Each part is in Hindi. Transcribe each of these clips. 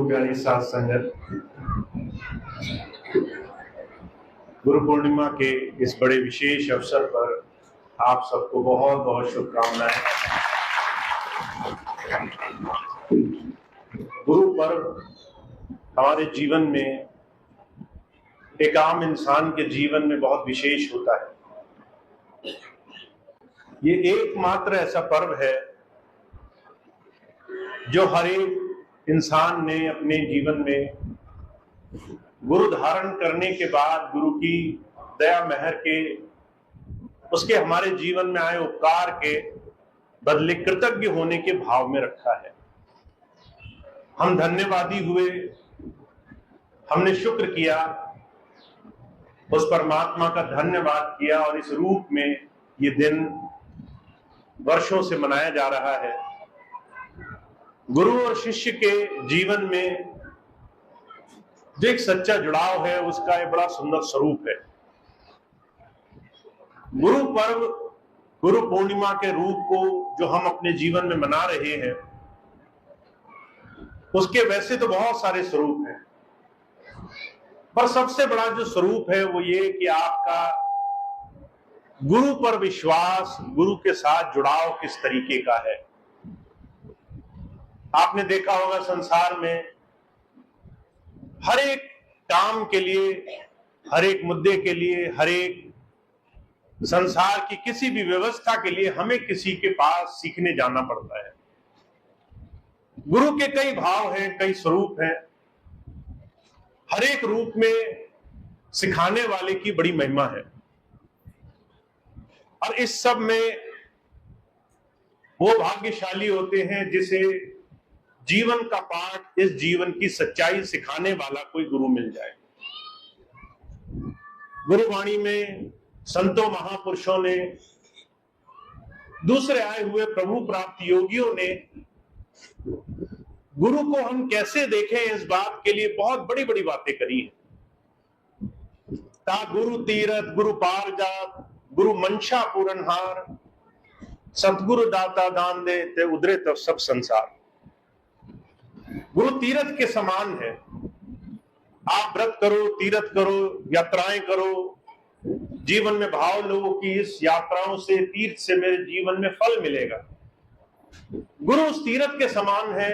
प्यारी साथ संगत, गुरु पूर्णिमा के इस बड़े विशेष अवसर पर आप सबको बहुत बहुत शुभकामनाएं। गुरु पर्व हमारे जीवन में, एक आम इंसान के जीवन में बहुत विशेष होता है। ये एकमात्र ऐसा पर्व है जो हर एक इंसान ने अपने जीवन में गुरु धारण करने के बाद गुरु की दया मेहर के, उसके हमारे जीवन में आए उपकार के बदले कृतज्ञ होने के भाव में रखा है। हम धन्यवादी हुए, हमने शुक्र किया, उस परमात्मा का धन्यवाद किया और इस रूप में ये दिन वर्षों से मनाया जा रहा है। गुरु और शिष्य के जीवन में जो एक सच्चा जुड़ाव है, उसका एक बड़ा सुंदर स्वरूप है। गुरु पर्व, गुरु पूर्णिमा के रूप को जो हम अपने जीवन में मना रहे हैं, उसके वैसे तो बहुत सारे स्वरूप हैं, पर सबसे बड़ा जो स्वरूप है वो ये कि आपका गुरु पर विश्वास, गुरु के साथ जुड़ाव किस तरीके का है। आपने देखा होगा संसार में हर एक काम के लिए, हर एक मुद्दे के लिए, हर एक संसार की किसी भी व्यवस्था के लिए हमें किसी के पास सीखने जाना पड़ता है। गुरु के कई भाव हैं, कई स्वरूप हैं। हर एक रूप में सिखाने वाले की बड़ी महिमा है और इस सब में वो भाग्यशाली होते हैं जिसे जीवन का पाठ, इस जीवन की सच्चाई सिखाने वाला कोई गुरु मिल जाए। गुरुवाणी में संतों महापुरुषों ने, दूसरे आए हुए प्रभु प्राप्त योगियों ने गुरु को हम कैसे देखें, इस बात के लिए बहुत बड़ी बड़ी बातें करी है। ता गुरु तीरथ, गुरु पार जात, गुरु मंशा पूरनहार, सतगुरु दाता दान दे ते उधरे तब सब संसार। गुरु तीरथ के समान है। आप व्रत करो, तीरथ करो, यात्राएं करो, जीवन में भाव लो कि इस यात्राओं से, तीर्थ से मेरे जीवन में फल मिलेगा। गुरु उस तीरथ के समान है,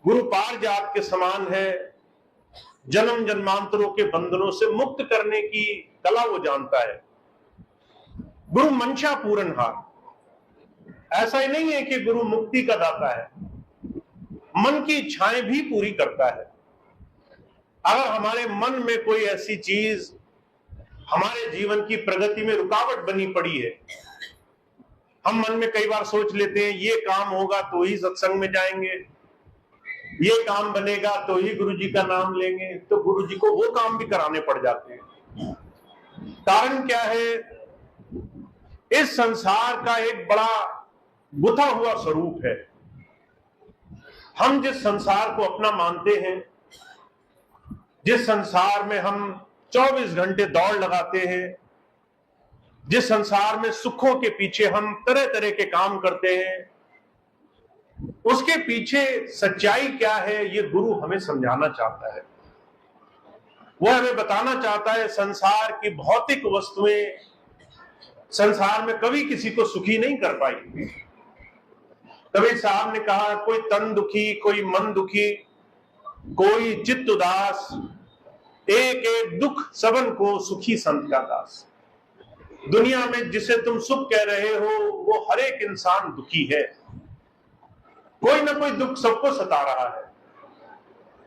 गुरु पार जात के समान है। जन्म जन्मांतरों के बंधनों से मुक्त करने की कला वो जानता है। गुरु मंशा पूरनहार, ऐसा ही नहीं है कि गुरु मुक्ति का दाता है, मन की इच्छाएं भी पूरी करता है। अगर हमारे मन में कोई ऐसी चीज हमारे जीवन की प्रगति में रुकावट बनी पड़ी है, हम मन में कई बार सोच लेते हैं ये काम होगा तो ही सत्संग में जाएंगे, ये काम बनेगा तो ही गुरु जी का नाम लेंगे, तो गुरु जी को वो काम भी कराने पड़ जाते हैं। कारण क्या है? इस संसार का एक बड़ा गुथा हुआ स्वरूप है। हम जिस संसार को अपना मानते हैं, जिस संसार में हम 24 घंटे दौड़ लगाते हैं, जिस संसार में सुखों के पीछे हम तरह तरह के काम करते हैं, उसके पीछे सच्चाई क्या है, ये गुरु हमें समझाना चाहता है। वो हमें बताना चाहता है संसार की भौतिक वस्तुएं संसार में कभी किसी को सुखी नहीं कर पाई। कबीर साहब ने कहा, कोई तन दुखी, कोई मन दुखी, कोई चित्त उदास, एक एक दुख सबन को सुखी संत का दास। दुनिया में जिसे तुम सुख कह रहे हो वो हर एक इंसान दुखी है। कोई ना कोई दुख सबको सता रहा है।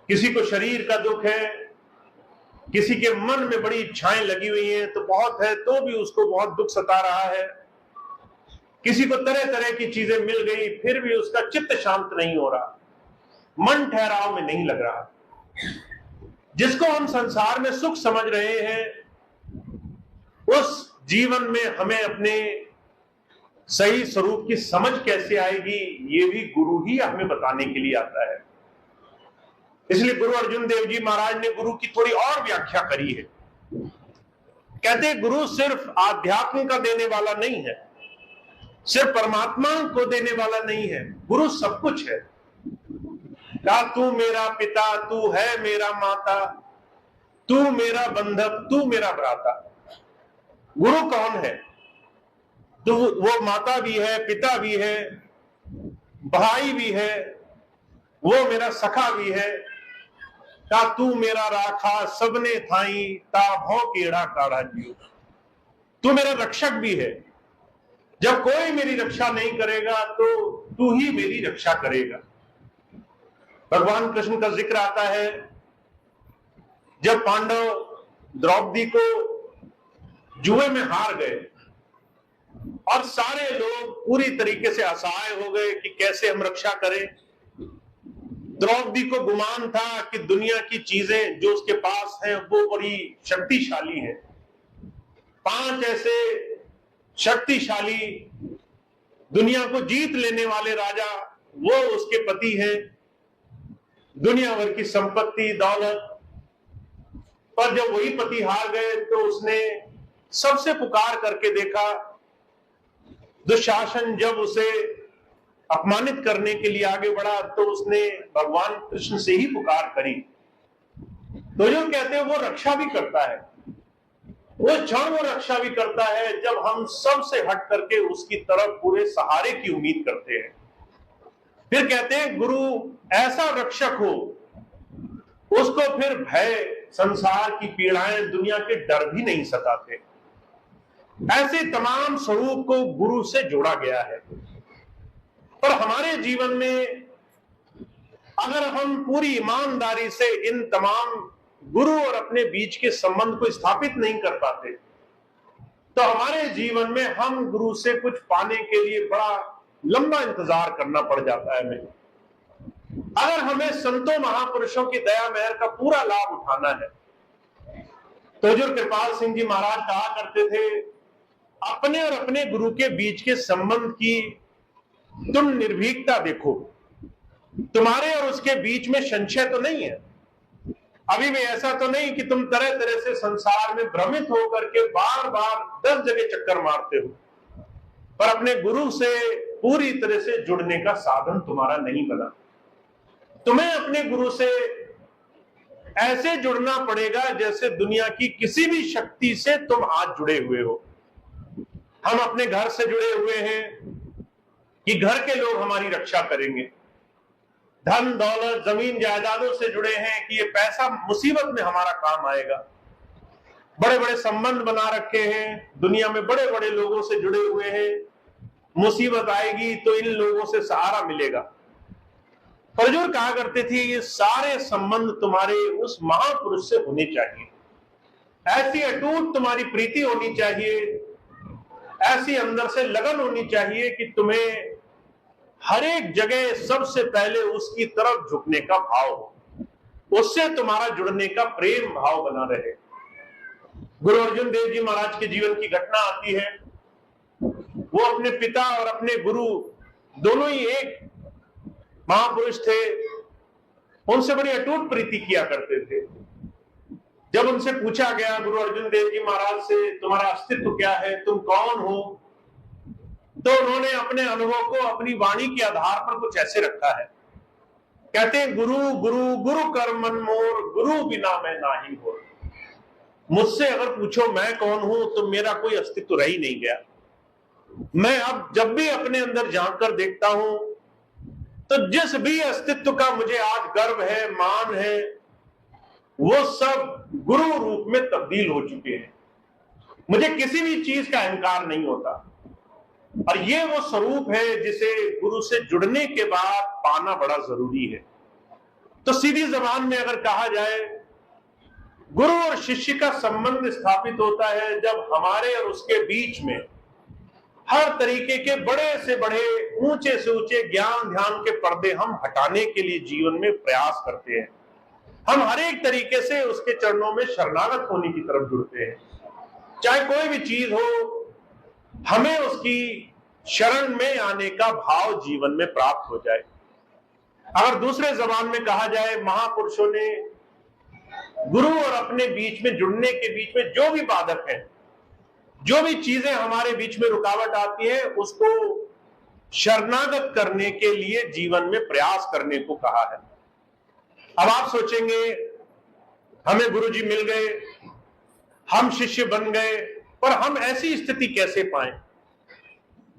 किसी को शरीर का दुख है, किसी के मन में बड़ी इच्छाएं लगी हुई हैं तो बहुत है, तो भी उसको बहुत दुख सता रहा है। किसी को तरह तरह की चीजें मिल गई फिर भी उसका चित्त शांत नहीं हो रहा, मन ठहराव में नहीं लग रहा। जिसको हम संसार में सुख समझ रहे हैं, उस जीवन में हमें अपने सही स्वरूप की समझ कैसे आएगी, ये भी गुरु ही हमें बताने के लिए आता है। इसलिए गुरु अर्जुन देव जी महाराज ने गुरु की थोड़ी और व्याख्या करी है। कहते गुरु सिर्फ आध्यात्म का देने वाला नहीं है, सिर्फ परमात्मा को देने वाला नहीं है, गुरु सब कुछ है। कहा तू मेरा पिता, तू है मेरा माता, तू मेरा बंधक, तू मेरा भ्राता। गुरु कौन है? तो वो माता भी है, पिता भी है, भाई भी है, वो मेरा सखा भी है। का तू मेरा राखा सबने थाई, ता भौ केड़ा काढ़ा जियो। तू मेरा रक्षक भी है, जब कोई मेरी रक्षा नहीं करेगा तो तू ही मेरी रक्षा करेगा। भगवान कृष्ण का जिक्र आता है, जब पांडव द्रौपदी को जुए में हार गए और सारे लोग पूरी तरीके से असहाय हो गए कि कैसे हम रक्षा करें। द्रौपदी को गुमान था कि दुनिया की चीजें जो उसके पास हैं वो बड़ी शक्तिशाली हैं। 5 ऐसे शक्तिशाली दुनिया को जीत लेने वाले राजा वो उसके पति हैं, दुनिया भर की संपत्ति दौलत। पर जब वही पति हार गए तो उसने सबसे पुकार करके देखा। दुशासन जब उसे अपमानित करने के लिए आगे बढ़ा तो उसने भगवान कृष्ण से ही पुकार करी। तो जो कहते हैं वो रक्षा भी करता है, वो क्षण वो रक्षा भी करता है जब हम सबसे हट करके उसकी तरफ पूरे सहारे की उम्मीद करते हैं। फिर कहते हैं गुरु ऐसा रक्षक हो, उसको फिर भय, संसार की पीड़ाएं, दुनिया के डर भी नहीं सताते। ऐसे तमाम स्वरूप को गुरु से जोड़ा गया है। पर हमारे जीवन में अगर हम पूरी ईमानदारी से इन तमाम गुरु और अपने बीच के संबंध को स्थापित नहीं कर पाते तो हमारे जीवन में हम गुरु से कुछ पाने के लिए बड़ा लंबा इंतजार करना पड़ जाता है हमें। अगर हमें संतों महापुरुषों की दया मेहर का पूरा लाभ उठाना है तो हजूर कृपाल सिंह जी महाराज कहा करते थे, अपने और अपने गुरु के बीच के संबंध की तुम निर्भीकता देखो। तुम्हारे और उसके बीच में संशय तो नहीं है, अभी भी ऐसा तो नहीं कि तुम तरह तरह से संसार में भ्रमित होकर के बार बार 10 जगह चक्कर मारते हो, पर अपने गुरु से पूरी तरह से जुड़ने का साधन तुम्हारा नहीं बना। तुम्हें अपने गुरु से ऐसे जुड़ना पड़ेगा जैसे दुनिया की किसी भी शक्ति से तुम आज जुड़े हुए हो। हम अपने घर से जुड़े हुए हैं कि घर के लोग हमारी रक्षा करेंगे, धन दौलत जमीन जायदादों से जुड़े हैं कि ये पैसा मुसीबत में हमारा काम आएगा। बड़े बड़े संबंध बना रखे हैं, दुनिया में बड़े बड़े लोगों से जुड़े हुए हैं, मुसीबत आएगी तो इन लोगों से सहारा मिलेगा। हजूर कहा करते थे ये सारे संबंध तुम्हारे उस महापुरुष से होने चाहिए। ऐसी अटूट तुम्हारी प्रीति होनी चाहिए, ऐसी अंदर से लगन होनी चाहिए कि तुम्हें हर एक जगह सबसे पहले उसकी तरफ झुकने का भाव हो, उससे तुम्हारा जुड़ने का प्रेम भाव बना रहे। गुरु अर्जुन देव जी महाराज के जीवन की घटना आती है। वो अपने पिता और अपने गुरु दोनों ही एक महापुरुष थे, उनसे बड़ी अटूट प्रीति किया करते थे। जब उनसे पूछा गया गुरु अर्जुन देव जी महाराज से, तुम्हारा अस्तित्व क्या है, तुम कौन हो, तो उन्होंने अपने अनुभव को अपनी वाणी के आधार पर कुछ ऐसे रखा है। कहते हैं गुरु गुरु गुरु कर मन मोर, गुरु बिना मैं नाही हो। मुझसे अगर पूछो मैं कौन हूं तो मेरा कोई अस्तित्व रह ही नहीं गया। मैं अब जब भी अपने अंदर झांक कर देखता हूं तो जिस भी अस्तित्व का मुझे आज गर्व है, मान है, वो सब गुरु रूप में तब्दील हो चुके हैं। मुझे किसी भी चीज का अहंकार नहीं होता। और ये वो स्वरूप है जिसे गुरु से जुड़ने के बाद पाना बड़ा जरूरी है। तो सीधी जबान में अगर कहा जाए, गुरु और शिष्य का संबंध स्थापित होता है जब हमारे और उसके बीच में हर तरीके के बड़े से बड़े, ऊंचे से ऊंचे ज्ञान ध्यान के पर्दे हम हटाने के लिए जीवन में प्रयास करते हैं। हम हर एक तरीके से उसके चरणों में शरणागत होने की तरफ जुड़ते हैं। चाहे कोई भी चीज हो, हमें उसकी शरण में आने का भाव जीवन में प्राप्त हो जाए। अगर दूसरे जबान में कहा जाए, महापुरुषों ने गुरु और अपने बीच में जुड़ने के बीच में जो भी बाधक है, जो भी चीजें हमारे बीच में रुकावट आती है, उसको शरणागत करने के लिए जीवन में प्रयास करने को कहा है। अब आप सोचेंगे हमें गुरुजी मिल गए, हम शिष्य बन गए, पर हम ऐसी स्थिति कैसे पाए?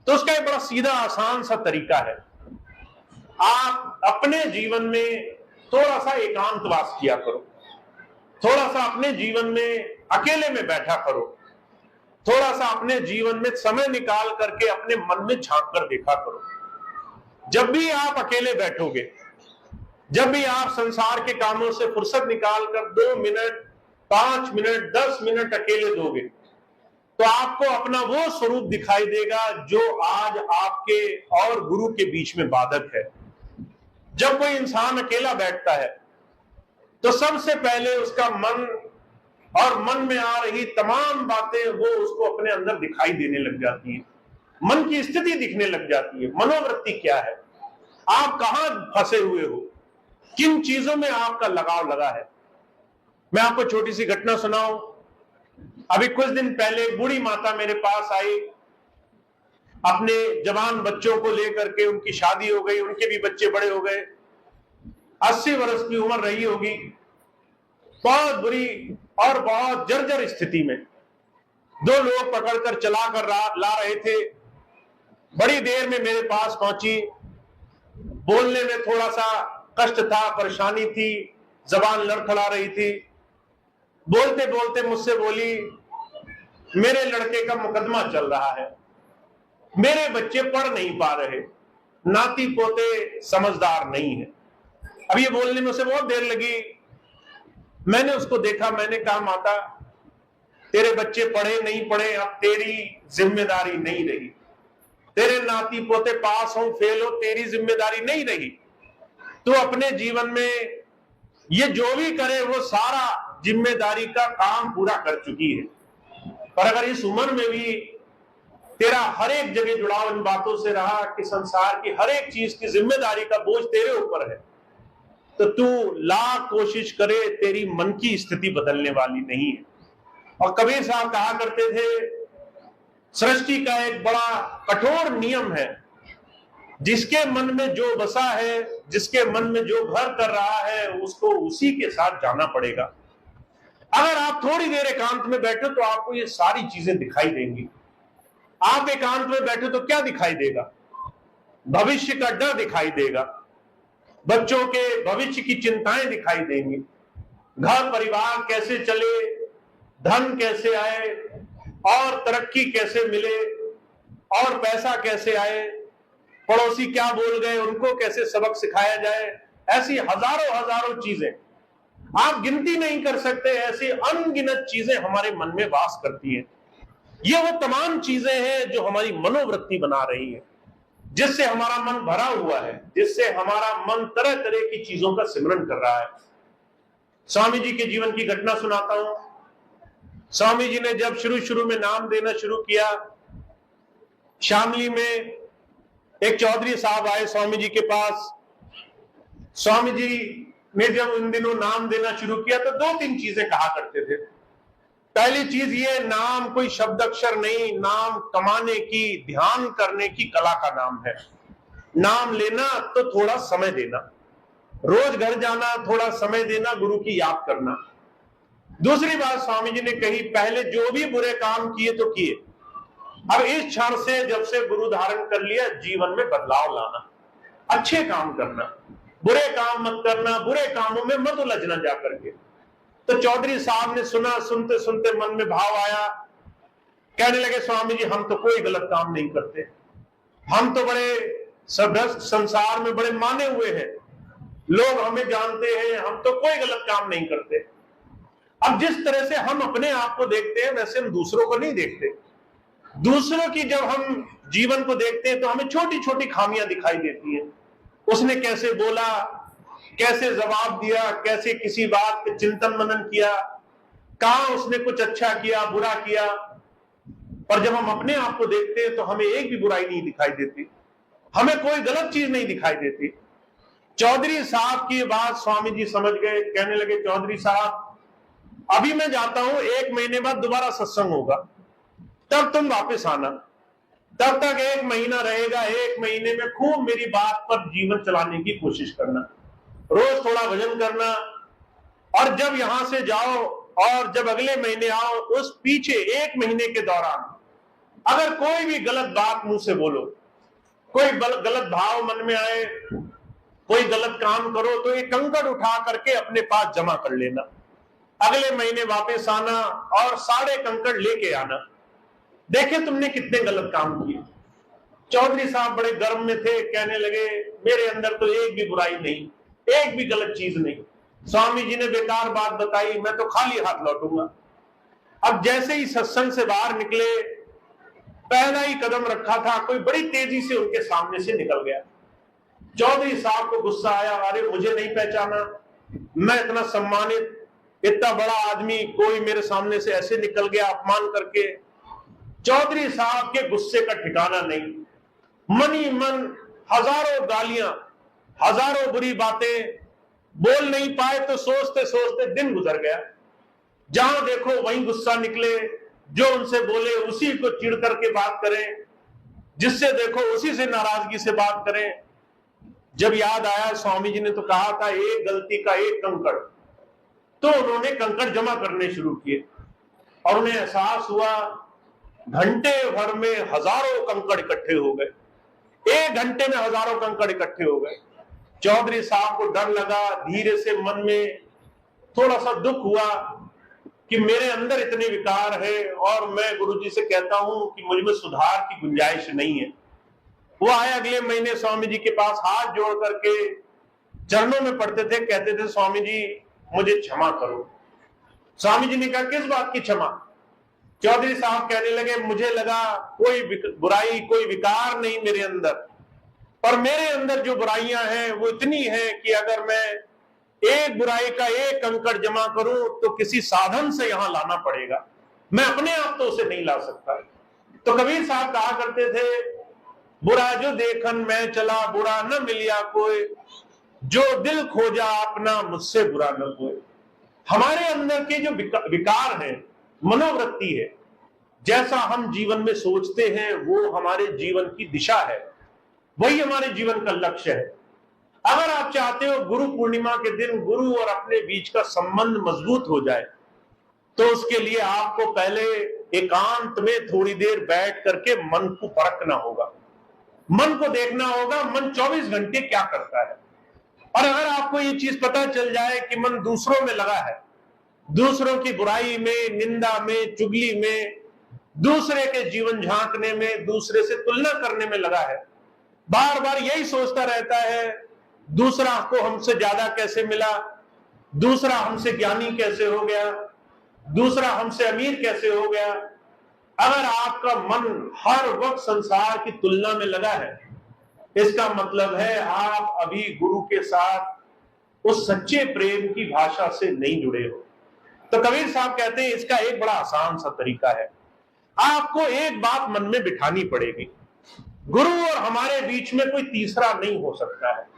तो उसका एक बड़ा सीधा आसान सा तरीका है। आप अपने जीवन में थोड़ा सा एकांतवास किया करो, थोड़ा सा अपने जीवन में अकेले में बैठा करो, थोड़ा सा अपने जीवन में समय निकाल करके अपने मन में झांक कर देखा करो। जब भी आप अकेले बैठोगे, जब भी आप संसार के कामों से फुर्सत निकाल कर 2 मिनट, 5 मिनट, 10 मिनट अकेले दोगे, तो आपको अपना वो स्वरूप दिखाई देगा जो आज आपके और गुरु के बीच में बाधक है। जब कोई इंसान अकेला बैठता है तो सबसे पहले उसका मन और मन में आ रही तमाम बातें वो उसको अपने अंदर दिखाई देने लग जाती है। मन की स्थिति दिखने लग जाती है, मनोवृत्ति क्या है, आप कहां फंसे हुए हो, किन चीजों में आपका लगाव लगा है। मैं आपको छोटी सी घटना सुनाऊं। अभी कुछ दिन पहले एक बूढ़ी माता मेरे पास आई, अपने जवान बच्चों को लेकर के। उनकी शादी हो गई, उनके भी बच्चे बड़े हो गए, 80 वर्ष की उम्र रही होगी। बहुत बुरी और बहुत जर्जर स्थिति में 2 लोग पकड़कर चला कर ला रहे थे। बड़ी देर में मेरे पास पहुंची। बोलने में थोड़ा सा कष्ट था, परेशानी थी, जबान लड़खड़ा रही थी। बोलते बोलते मुझसे बोली, मेरे लड़के का मुकदमा चल रहा है, मेरे बच्चे पढ़ नहीं पा रहे, नाती पोते समझदार नहीं है। अब ये बोलने में उसे बहुत देर लगी। मैंने उसको देखा, मैंने कहा, माता तेरे बच्चे पढ़े नहीं पढ़े अब तेरी जिम्मेदारी नहीं रही, तेरे नाती पोते पास हो फेल हो तेरी जिम्मेदारी नहीं रही। तू अपने जीवन में ये जो भी करे वो सारा जिम्मेदारी का काम पूरा कर चुकी है, पर अगर इस उम्र में भी तेरा हर एक जगह जुड़ाव इन बातों से रहा कि संसार की हर एक चीज की जिम्मेदारी का बोझ तेरे ऊपर है, तो तू लाख कोशिश करे तेरी मन की स्थिति बदलने वाली नहीं है। और कबीर साहब कहा करते थे, सृष्टि का एक बड़ा कठोर नियम है, जिसके मन में जो बसा है, जिसके मन में जो घर कर रहा है, उसको उसी के साथ जाना पड़ेगा। अगर आप थोड़ी देर एकांत में बैठे तो आपको ये सारी चीजें दिखाई देंगी। आप एकांत में बैठे तो क्या दिखाई देगा? भविष्य का डर दिखाई देगा, बच्चों के भविष्य की चिंताएं दिखाई देंगी, घर परिवार कैसे चले, धन कैसे आए और तरक्की कैसे मिले और पैसा कैसे आए, पड़ोसी क्या बोल गए उनको कैसे सबक सिखाया जाए। ऐसी हजारों हजारों चीजें आप गिनती नहीं कर सकते, ऐसी अनगिनत चीजें हमारे मन में वास करती हैं। ये वो तमाम चीजें हैं जो हमारी मनोवृत्ति बना रही है, जिससे हमारा मन भरा हुआ है, जिससे हमारा मन तरह तरह की चीजों का सिमरन कर रहा है। स्वामी जी के जीवन की घटना सुनाता हूं। स्वामी जी ने जब शुरू में नाम देना शुरू किया, शामली में एक चौधरी साहब आए स्वामी जी के पास। स्वामी जी ने जब उन दिनों नाम देना शुरू किया तो 2-3 चीजें कहा करते थे। पहली चीज ये, नाम कोई शब्द अक्षर नहीं, नाम कमाने की, ध्यान करने की कला का नाम है। नाम लेना तो थोड़ा समय देना, रोज घर जाना, थोड़ा समय देना, गुरु की याद करना। दूसरी बात स्वामी जी ने कही, पहले जो भी बुरे काम किए तो किए, अब इस क्षण से जब से गुरु धारण कर लिया, जीवन में बदलाव लाना, अच्छे काम करना, बुरे काम मत करना, बुरे कामों में मत उलझना जा करके। तो चौधरी साहब ने सुना, सुनते सुनते मन में भाव आया, कहने लगे, स्वामी जी हम तो कोई गलत काम नहीं करते, हम तो बड़े सभ्यस्त संसार में बड़े माने हुए हैं, लोग हमें जानते हैं, हम तो कोई गलत काम नहीं करते। अब जिस तरह से हम अपने आप को देखते हैं वैसे हम दूसरों को नहीं देखते। दूसरों की जब हम जीवन को देखते हैं तो हमें छोटी छोटी खामियां दिखाई देती हैं। उसने कैसे बोला, कैसे जवाब दिया, कैसे किसी बात पे चिंतन मनन किया, कहां उसने कुछ अच्छा किया, बुरा किया। पर जब हम अपने आप को देखते हैं तो हमें एक भी बुराई नहीं दिखाई देती, हमें कोई गलत चीज नहीं दिखाई देती। चौधरी साहब की बात स्वामी जी समझ गए, कहने लगे, चौधरी साहब अभी मैं जाता हूं, 1 महीने बाद दोबारा सत्संग होगा, तब तुम वापस आना, तब तक 1 महीना रहेगा, 1 महीने में खूब मेरी बात पर जीवन चलाने की कोशिश करना। रोज थोड़ा भजन करना, और जब यहां से जाओ और जब अगले महीने आओ, उस पीछे 1 महीने के दौरान अगर कोई भी गलत बात मुंह से बोलो, कोई गलत भाव मन में आए, कोई गलत काम करो, तो ये कंकड़ उठा करके अपने पास जमा कर लेना। अगले महीने वापस आना और सारे कंकड़ लेके आना। देखे तुमने कितने गलत काम किए। चौधरी साहब बड़े गर्म में थे, कहने लगे मेरे अंदर तो एक भी बुराई नहीं, एक भी गलत चीज नहीं। स्वामी जी ने बेकार बात बताई, मैं तो खाली हाथ लौटूंगा। अब जैसे ही सत्संग से बाहर निकले, पहला ही कदम रखा था, कोई बड़ी तेजी से उनके सामने से निकल गया। चौधरी साहब को गुस्सा आया, अरे मुझे नहीं पहचाना, मैं इतना सम्मानित, इतना बड़ा आदमी, कोई मेरे सामने से ऐसे निकल गया अपमान करके। चौधरी साहब के गुस्से का ठिकाना नहीं, मन ही मन हजारों गालियां, हजारों बुरी बातें, बोल नहीं पाए तो सोचते सोचते दिन गुजर गया। जहां देखो वहीं गुस्सा निकले, जो उनसे बोले उसी को चिढ़ करके बात करें, जिससे देखो उसी से नाराजगी से बात करें। जब याद आया, स्वामी जी ने तो कहा था एक गलती का एक कंकड़, तो उन्होंने कंकड़ जमा करने शुरू किए और उन्हें एहसास हुआ घंटे भर में हजारों कंकड़ इकट्ठे हो गए। 1 घंटे में हजारों कंकड़ इकट्ठे हो गए। चौधरी साहब को डर लगा, धीरे से मन में थोड़ा सा दुख हुआ कि मेरे अंदर इतने विकार है और मैं गुरुजी से कहता हूं कि मुझ में सुधार की गुंजाइश नहीं है। वो आए अगले महीने स्वामी जी के पास, हाथ जोड़ करके चरणों में पड़ते थे, कहते थे स्वामी जी मुझे क्षमा करो। स्वामी जी ने कहा किस बात की क्षमा? चौधरी साहब कहने लगे मुझे लगा कोई बुराई, कोई विकार नहीं मेरे अंदर, पर मेरे अंदर जो बुराइयां हैं वो इतनी है कि अगर मैं एक बुराई का एक कंकड़ जमा करूं तो किसी साधन से यहां लाना पड़ेगा, मैं अपने आप तो उसे नहीं ला सकता। तो कबीर साहब कहा करते थे, बुरा जो देखन मैं चला, बुरा न मिलिया कोई, जो दिल खोजा अपना मुझसे बुरा न कोई। हमारे अंदर के जो विकार है, मनोवृत्ति है, जैसा हम जीवन में सोचते हैं वो हमारे जीवन की दिशा है, वही हमारे जीवन का लक्ष्य है। अगर आप चाहते हो गुरु पूर्णिमा के दिन गुरु और अपने बीच का संबंध मजबूत हो जाए, तो उसके लिए आपको पहले एकांत में थोड़ी देर बैठ करके मन को परखना होगा, मन को देखना होगा, मन 24 घंटे क्या करता है। और अगर आपको ये चीज पता चल जाए कि मन दूसरों में लगा है, दूसरों की बुराई में, निंदा में, चुगली में, दूसरे के जीवन झांकने में, दूसरे से तुलना करने में लगा है, बार बार यही सोचता रहता है दूसरा को हमसे ज्यादा कैसे मिला, दूसरा हमसे ज्ञानी कैसे हो गया, दूसरा हमसे अमीर कैसे हो गया। अगर आपका मन हर वक्त संसार की तुलना में लगा है, इसका मतलब है आप अभी गुरु के साथ उस सच्चे प्रेम की भाषा से नहीं जुड़े हो। तो कबीर साहब कहते हैं इसका एक बड़ा आसान सा तरीका है, आपको एक बात मन में बिठानी पड़ेगी, गुरु और हमारे बीच में कोई तीसरा नहीं हो सकता है।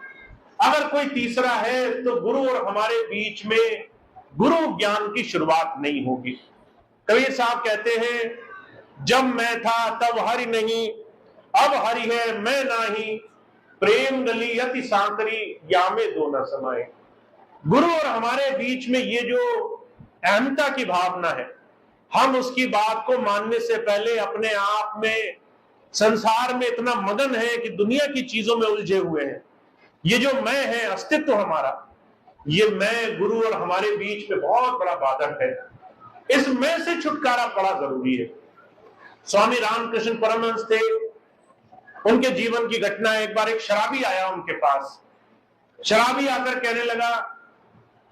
अगर कोई तीसरा है तो गुरु और हमारे बीच में गुरु ज्ञान की शुरुआत नहीं होगी। कबीर साहब कहते हैं जब मैं था तब हरि नहीं, अब हरि है मैं नाही, प्रेम गली अति सांकरी यामे दो न समाए। गुरु और हमारे बीच में ये जो अहमता की भावना है, हम उसकी बात को मानने से पहले अपने आप में संसार में इतना मगन है कि दुनिया की चीजों में उलझे हुए हैं। ये जो मैं है, अस्तित्व हमारा, ये मैं गुरु और हमारे बीच में बहुत बड़ा बाधक है। इस मैं से छुटकारा बड़ा जरूरी है। स्वामी रामकृष्ण परमहंस थे, उनके जीवन की घटना, एक बार एक शराबी आया उनके पास। शराबी आकर कहने लगा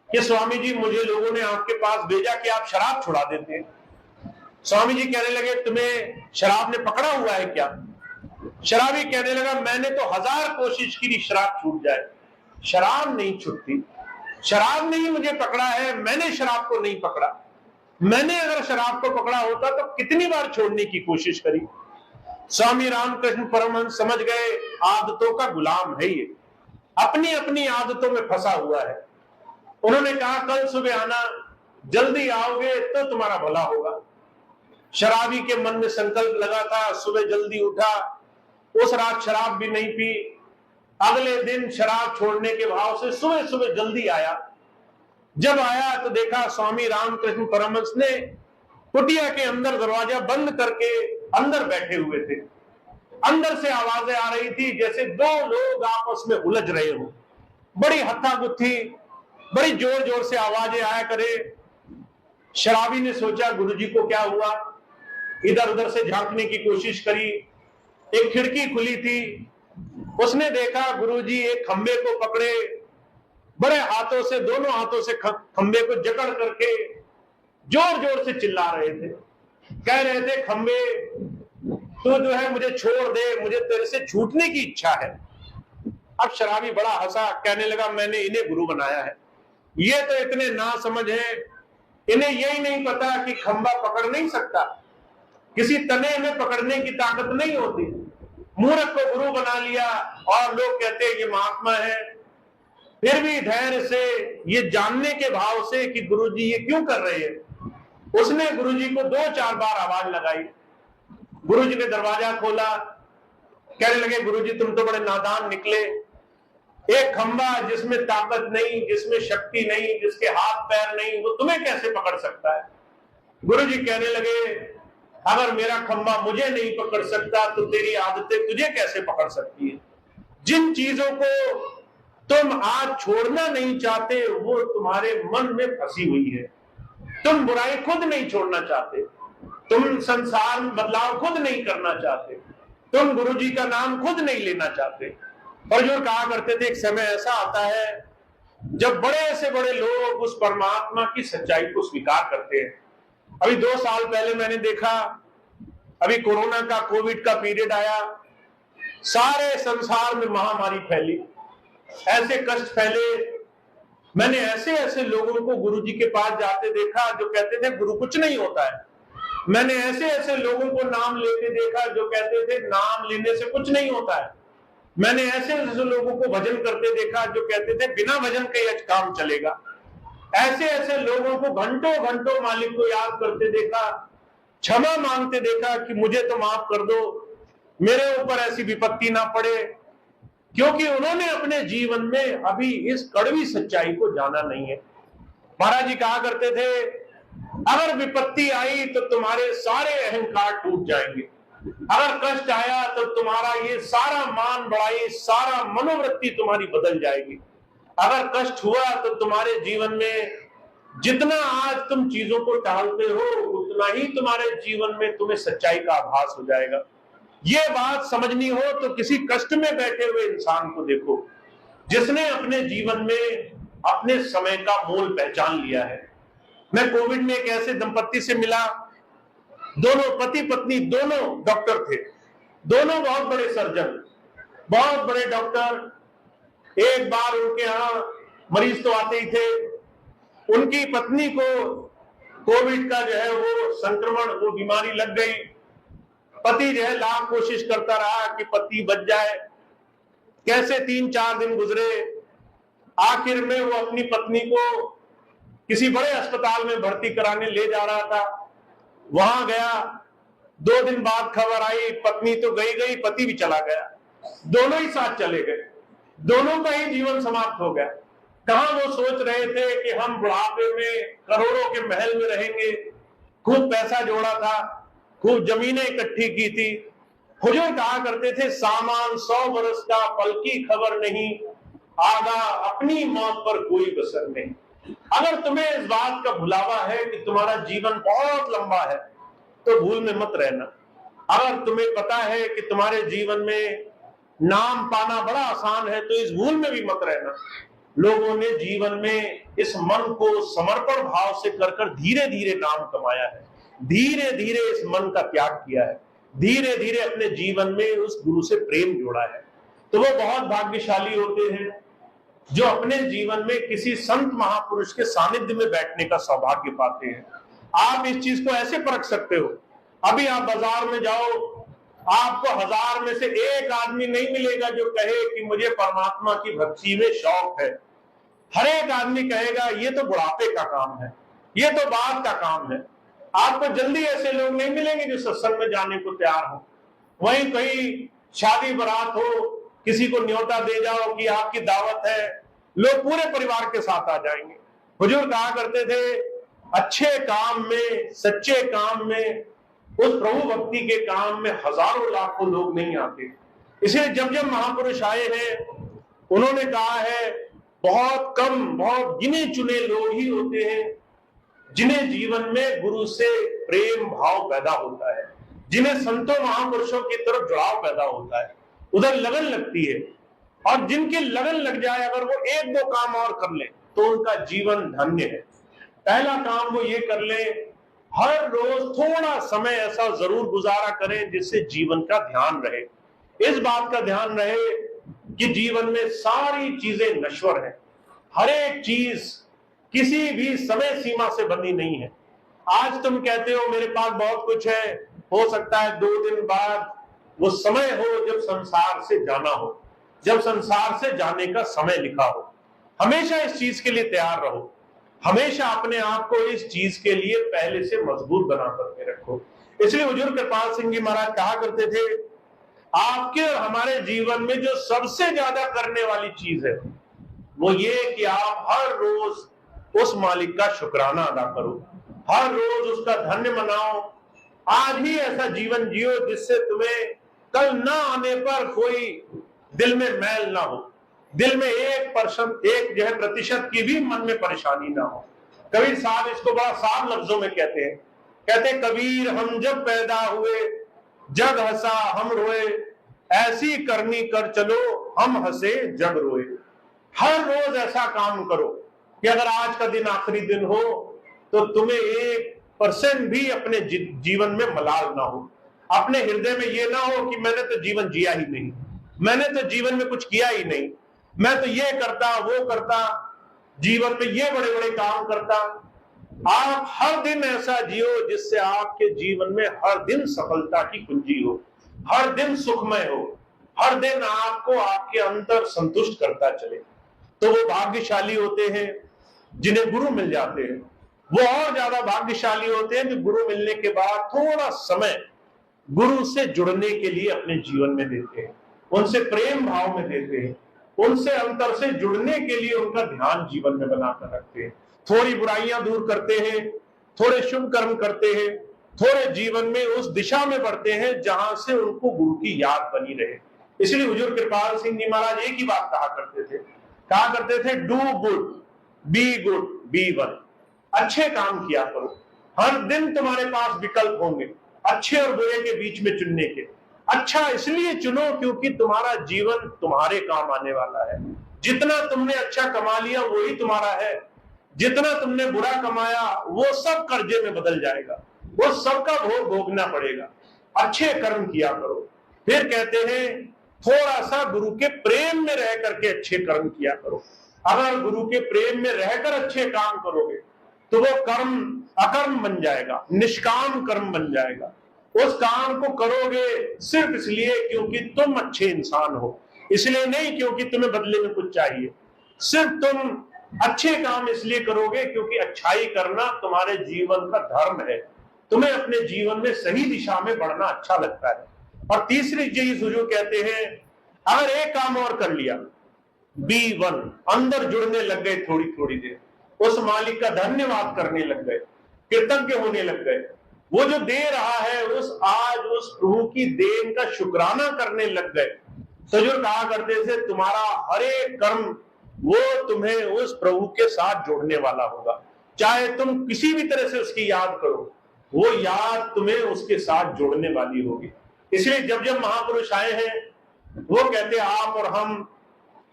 कि स्वामी जी मुझे लोगों ने आपके पास भेजा कि आप शराब छुड़ा देते हैं। स्वामी जी कहने लगे तुम्हें शराब ने पकड़ा हुआ है क्या? शराबी कहने लगा मैंने तो 1000 कोशिश की शराब छूट जाए, शराब नहीं छूटती। शराब नहीं मुझे पकड़ा है, मैंने शराब को नहीं पकड़ा। मैंने अगर शराब को पकड़ा होता तो कितनी बार छोड़ने की कोशिश करी। स्वामी रामकृष्ण परमहंस समझ गए आदतों का गुलाम है ये, अपनी अपनी आदतों में फंसा हुआ है। उन्होंने कहा कल सुबह आना, जल्दी आओगे तो तुम्हारा भला होगा। शराबी के मन में संकल्प लगा था, सुबह जल्दी उठा, उस रात शराब भी नहीं पी, अगले दिन शराब छोड़ने के भाव से सुबह सुबह जल्दी आया। जब आया तो देखा स्वामी रामकृष्ण परमहंस ने कुटिया के अंदर दरवाजा बंद करके अंदर बैठे हुए थे। अंदर से आवाजें आ रही थी जैसे दो लोग आपस में उलझ रहे हो, बड़ी हत्था गुत्थी, बड़ी जोर जोर से आवाजें आया करे। शराबी ने सोचा गुरुजी को क्या हुआ, इधर उधर से झांकने की कोशिश करी। एक खिड़की खुली थी, उसने देखा गुरुजी एक खंबे को पकड़े, बड़े हाथों से, दोनों हाथों से खंबे को जकड़ करके जोर जोर से चिल्ला रहे थे। कह रहे थे, खंबे तो जो है मुझे छोड़ दे, मुझे तेरे से छूटने की इच्छा है। अब शराबी बड़ा हंसा, कहने लगा मैंने इन्हें गुरु बनाया है, ये तो इतने नासमझ हैं, इन्हें यही नहीं पता कि खंबा पकड़ नहीं सकता, किसी तने में पकड़ने की ताकत नहीं होती। मूर्ख को गुरु बना लिया और लोग कहते हैं ये महात्मा है। फिर भी धैर्य से, ये जानने के भाव से कि गुरुजी ये क्यों कर रहे हैं, उसने गुरुजी को 2-4 बार आवाज लगाई। गुरुजी ने दरवाजा खोला, कहने लगे गुरुजी तुम तो बड़े नादान निकले, एक खंबा जिसमें ताकत नहीं, जिसमें शक्ति नहीं, जिसके हाथ पैर नहीं, वो तुम्हें कैसे पकड़ सकता है। गुरुजी कहने लगे अगर मेरा खंबा मुझे नहीं पकड़ सकता तो तेरी आदतें तुझे कैसे पकड़ सकती है। जिन चीजों को तुम आज छोड़ना नहीं चाहते वो तुम्हारे मन में फंसी हुई है। तुम बुराई खुद नहीं छोड़ना चाहते, तुम संसार में बदलाव खुद नहीं करना चाहते, तुम गुरुजी का नाम खुद नहीं लेना चाहते। और जो कहा करते थे एक समय ऐसा आता है जब बड़े से बड़े लोग उस परमात्मा की सच्चाई को स्वीकार करते हैं। अभी 2 साल पहले मैंने देखा, अभी कोरोना का, कोविड का पीरियड आया, सारे संसार में महामारी फैली, ऐसे कष्ट फैले। मैंने ऐसे ऐसे लोगों को गुरुजी के पास जाते देखा जो कहते थे गुरु कुछ नहीं होता है। मैंने ऐसे ऐसे लोगों को नाम लेते देखा जो कहते थे नाम लेने से कुछ नहीं होता है। मैंने ऐसे ऐसे लोगों को भजन करते देखा जो कहते थे बिना भजन के आज काम चलेगा। ऐसे ऐसे लोगों को घंटों घंटों मालिक को याद करते देखा, क्षमा मांगते देखा कि मुझे तो माफ कर दो, मेरे ऊपर ऐसी विपत्ति ना पड़े, क्योंकि उन्होंने अपने जीवन में अभी इस कड़वी सच्चाई को जाना नहीं है। महाराज जी कहा करते थे अगर विपत्ति आई तो तुम्हारे सारे अहंकार टूट जाएंगे, अगर कष्ट आया तो तुम्हारा ये सारा मान बढ़ाई, सारा मनोवृत्ति तुम्हारी बदल जाएगी। अगर कष्ट हुआ तो तुम्हारे जीवन में जितना आज तुम चीजों को टालते हो उतना ही तुम्हारे जीवन में तुम्हें सच्चाई का आभास हो जाएगा। ये बात समझनी हो तो किसी कष्ट में बैठे हुए इंसान को देखो जिसने अपने जीवन में अपने समय का मूल पहचान लिया है। मैं कोविड में एक ऐसे दंपत्ति से मिला, दोनों पति पत्नी, दोनों डॉक्टर थे, दोनों बहुत बड़े सर्जन, बहुत बड़े डॉक्टर। एक बार उनके यहाँ मरीज तो आते ही थे, उनकी पत्नी को कोविड का जो है वो संक्रमण, वो बीमारी लग गई। पति जो है लाख कोशिश करता रहा कि पति बच जाए, कैसे 3-4 दिन गुजरे। आखिर में वो अपनी पत्नी को किसी बड़े अस्पताल में भर्ती कराने ले जा रहा था, वहां गया। 2 दिन बाद खबर आई पत्नी तो गई, पति भी चला गया, दोनों ही साथ चले गए, दोनों का ही जीवन समाप्त हो गया। कहां वो सोच रहे थे कि हम बुढ़ापे में करोड़ों के महल में रहेंगे, खूब पैसा जोड़ा था, खूब जमीनें इकट्ठी की थी। हुजूर कहा करते थे सामान 100 बरस का, पल की खबर नहीं, आगा अपनी मौत पर कोई बसर नहीं। अगर तुम्हें इस बात का भुलावा है कि तुम्हारा जीवन बहुत लंबा है तो भूल में मत रहना। अगर तुम्हें पता है कि तुम्हारे जीवन में नाम पाना बड़ा आसान है तो इस भूल में भी मत रहना। लोगों ने जीवन में इस मन को समर्पण भाव से कर धीरे धीरे नाम कमाया है, धीरे धीरे इस मन का त्याग किया है, धीरे धीरे अपने जीवन में उस गुरु से प्रेम जोड़ा है। तो वो बहुत भाग्यशाली होते हैं जो अपने जीवन में किसी संत महापुरुष के सानिध्य में बैठने का सौभाग्य पाते हैं। आप इस चीज को ऐसे परख सकते हो, अभी आप बाजार में जाओ, आपको 1000 में से एक आदमी नहीं मिलेगा जो कहे कि मुझे परमात्मा की भक्ति में शौक है। हर एक आदमी कहेगा ये तो बुढ़ापे का काम है, ये तो बाद का काम है। आपको जल्दी ऐसे लोग नहीं मिलेंगे जो सत्संग में जाने को तैयार हो। वहीं कहीं शादी बारात हो, किसी को न्योता दे जाओ कि आपकी दावत है, लोग पूरे परिवार के साथ आ जाएंगे। हुजूर कहा करते थे अच्छे काम में, सच्चे काम में, उस प्रभु भक्ति के काम में हजारों लाखों लोग नहीं आते। इसलिए जब जब महापुरुष आए हैं उन्होंने कहा है बहुत कम, बहुत गिने चुने लोग ही होते हैं जिन्हें जीवन में गुरु से प्रेम भाव पैदा होता है, जिन्हें संतों महापुरुषों की तरफ जुड़ाव पैदा होता है, उधर लगन लगती है। और जिनकी लगन लग जाए, अगर वो एक दो काम और कर ले तो उनका जीवन धन्य है। पहला काम वो ये कर ले, हर रोज थोड़ा समय ऐसा जरूर गुजारा करें जिससे जीवन का ध्यान रहे, इस बात का ध्यान रहे कि जीवन में सारी चीजें नश्वर हैं, हर एक चीज किसी भी समय सीमा से बंधी नहीं है। आज तुम कहते हो मेरे पास बहुत कुछ है, हो सकता है 2 दिन बाद वो समय हो जब संसार से जाना हो, जब संसार से जाने का समय लिखा हो। हमेशा इस चीज के लिए तैयार रहो, हमेशा अपने आप को इस चीज के लिए पहले से मजबूत बना करके रखो। इसलिए हुजूर कृपाल सिंह जी महाराज कहा करते थे आपके और हमारे जीवन में जो सबसे ज्यादा करने वाली चीज है वो ये कि आप हर रोज उस मालिक का शुक्राना अदा करो, हर रोज उसका धन्य मनाओ। आज ही ऐसा जीवन जियो जिससे तुम्हें कल ना आने पर कोई दिल में मैल ना हो, दिल में 1% प्रतिशत की भी मन में परेशानी ना हो। कबीर साहब इसको बड़ा साफ लफ्जों में कहते हैं, कहते कबीर हम जब पैदा हुए जग हंसा हम रोए, ऐसी करनी कर चलो हम हंसे जग रोए। हर रोज ऐसा काम करो कि अगर आज का दिन आखिरी दिन हो तो तुम्हें 1% भी अपने जीवन में मलाल ना हो, अपने हृदय में ये ना हो कि मैंने तो जीवन जिया ही नहीं, मैंने तो जीवन में कुछ किया ही नहीं, मैं तो ये करता वो करता, जीवन में ये बड़े बड़े काम करता। आप हर दिन ऐसा जियो जिससे आपके जीवन में हर दिन सफलता की कुंजी हो, हर दिन सुखमय हो, हर दिन आपको आपके अंदर संतुष्ट करता चले। तो वो भाग्यशाली होते हैं जिन्हें गुरु मिल जाते हैं, वो और ज्यादा भाग्यशाली होते हैं जो गुरु मिलने के बाद थोड़ा समय गुरु से जुड़ने के लिए अपने जीवन में देते हैं, उनसे प्रेम भाव में देते हैं, उनसे अंतर से जुड़ने के लिए उनका ध्यान जीवन में बनाकर रखते हैं, थोड़ी बुराइयां दूर करते हैं, थोड़े शुभ कर्म करते हैं, थोड़े जीवन में उस दिशा में बढ़ते हैं जहां से उनको गुरु की याद बनी रहे। इसलिए हुजूर कृपाल सिंह जी महाराज एक ही बात कहा करते थे डू गुड बी वन। अच्छे काम किया करो, हर दिन तुम्हारे पास विकल्प होंगे अच्छे और बुरे के बीच में चुनने के। अच्छा इसलिए चुनो क्योंकि तुम्हारा जीवन तुम्हारे काम आने वाला है। जितना तुमने अच्छा कमा लिया वही तुम्हारा है, जितना तुमने बुरा कमाया वो सब कर्जे में बदल जाएगा, वो सबका भोग भोगना पड़ेगा। अच्छे कर्म किया करो। फिर कहते हैं थोड़ा सा गुरु के प्रेम में रह करके अच्छे कर्म किया करो। अगर गुरु के प्रेम में रहकर अच्छे काम करोगे तो वो कर्म अकर्म बन जाएगा, निष्काम कर्म बन जाएगा। उस काम को करोगे सिर्फ इसलिए क्योंकि तुम अच्छे इंसान हो, इसलिए नहीं क्योंकि तुम्हें बदले में कुछ चाहिए। सिर्फ तुम अच्छे काम इसलिए करोगे क्योंकि अच्छाई करना तुम्हारे जीवन का धर्म है, तुम्हें अपने जीवन में सही दिशा में बढ़ना अच्छा लगता है। और तीसरी चीज जो कहते हैं अगर एक काम और कर लिया बी वन, अंदर जुड़ने लग गए, थोड़ी थोड़ी देर उस मालिक का धन्यवाद करने लग गए, कृतज्ञ होने लग गए, वो जो दे रहा है उस प्रभु की देन का शुक्राना करने लग गए। तो जो कहा करते थे तुम्हारा हर एक कर्म वो तुम्हें उस प्रभु के साथ जोड़ने वाला होगा। चाहे तुम किसी भी तरह से उसकी याद करो, वो याद तुम्हें उसके साथ जोड़ने वाली होगी। इसलिए जब जब महापुरुष आए हैं वो कहते हैं आप और हम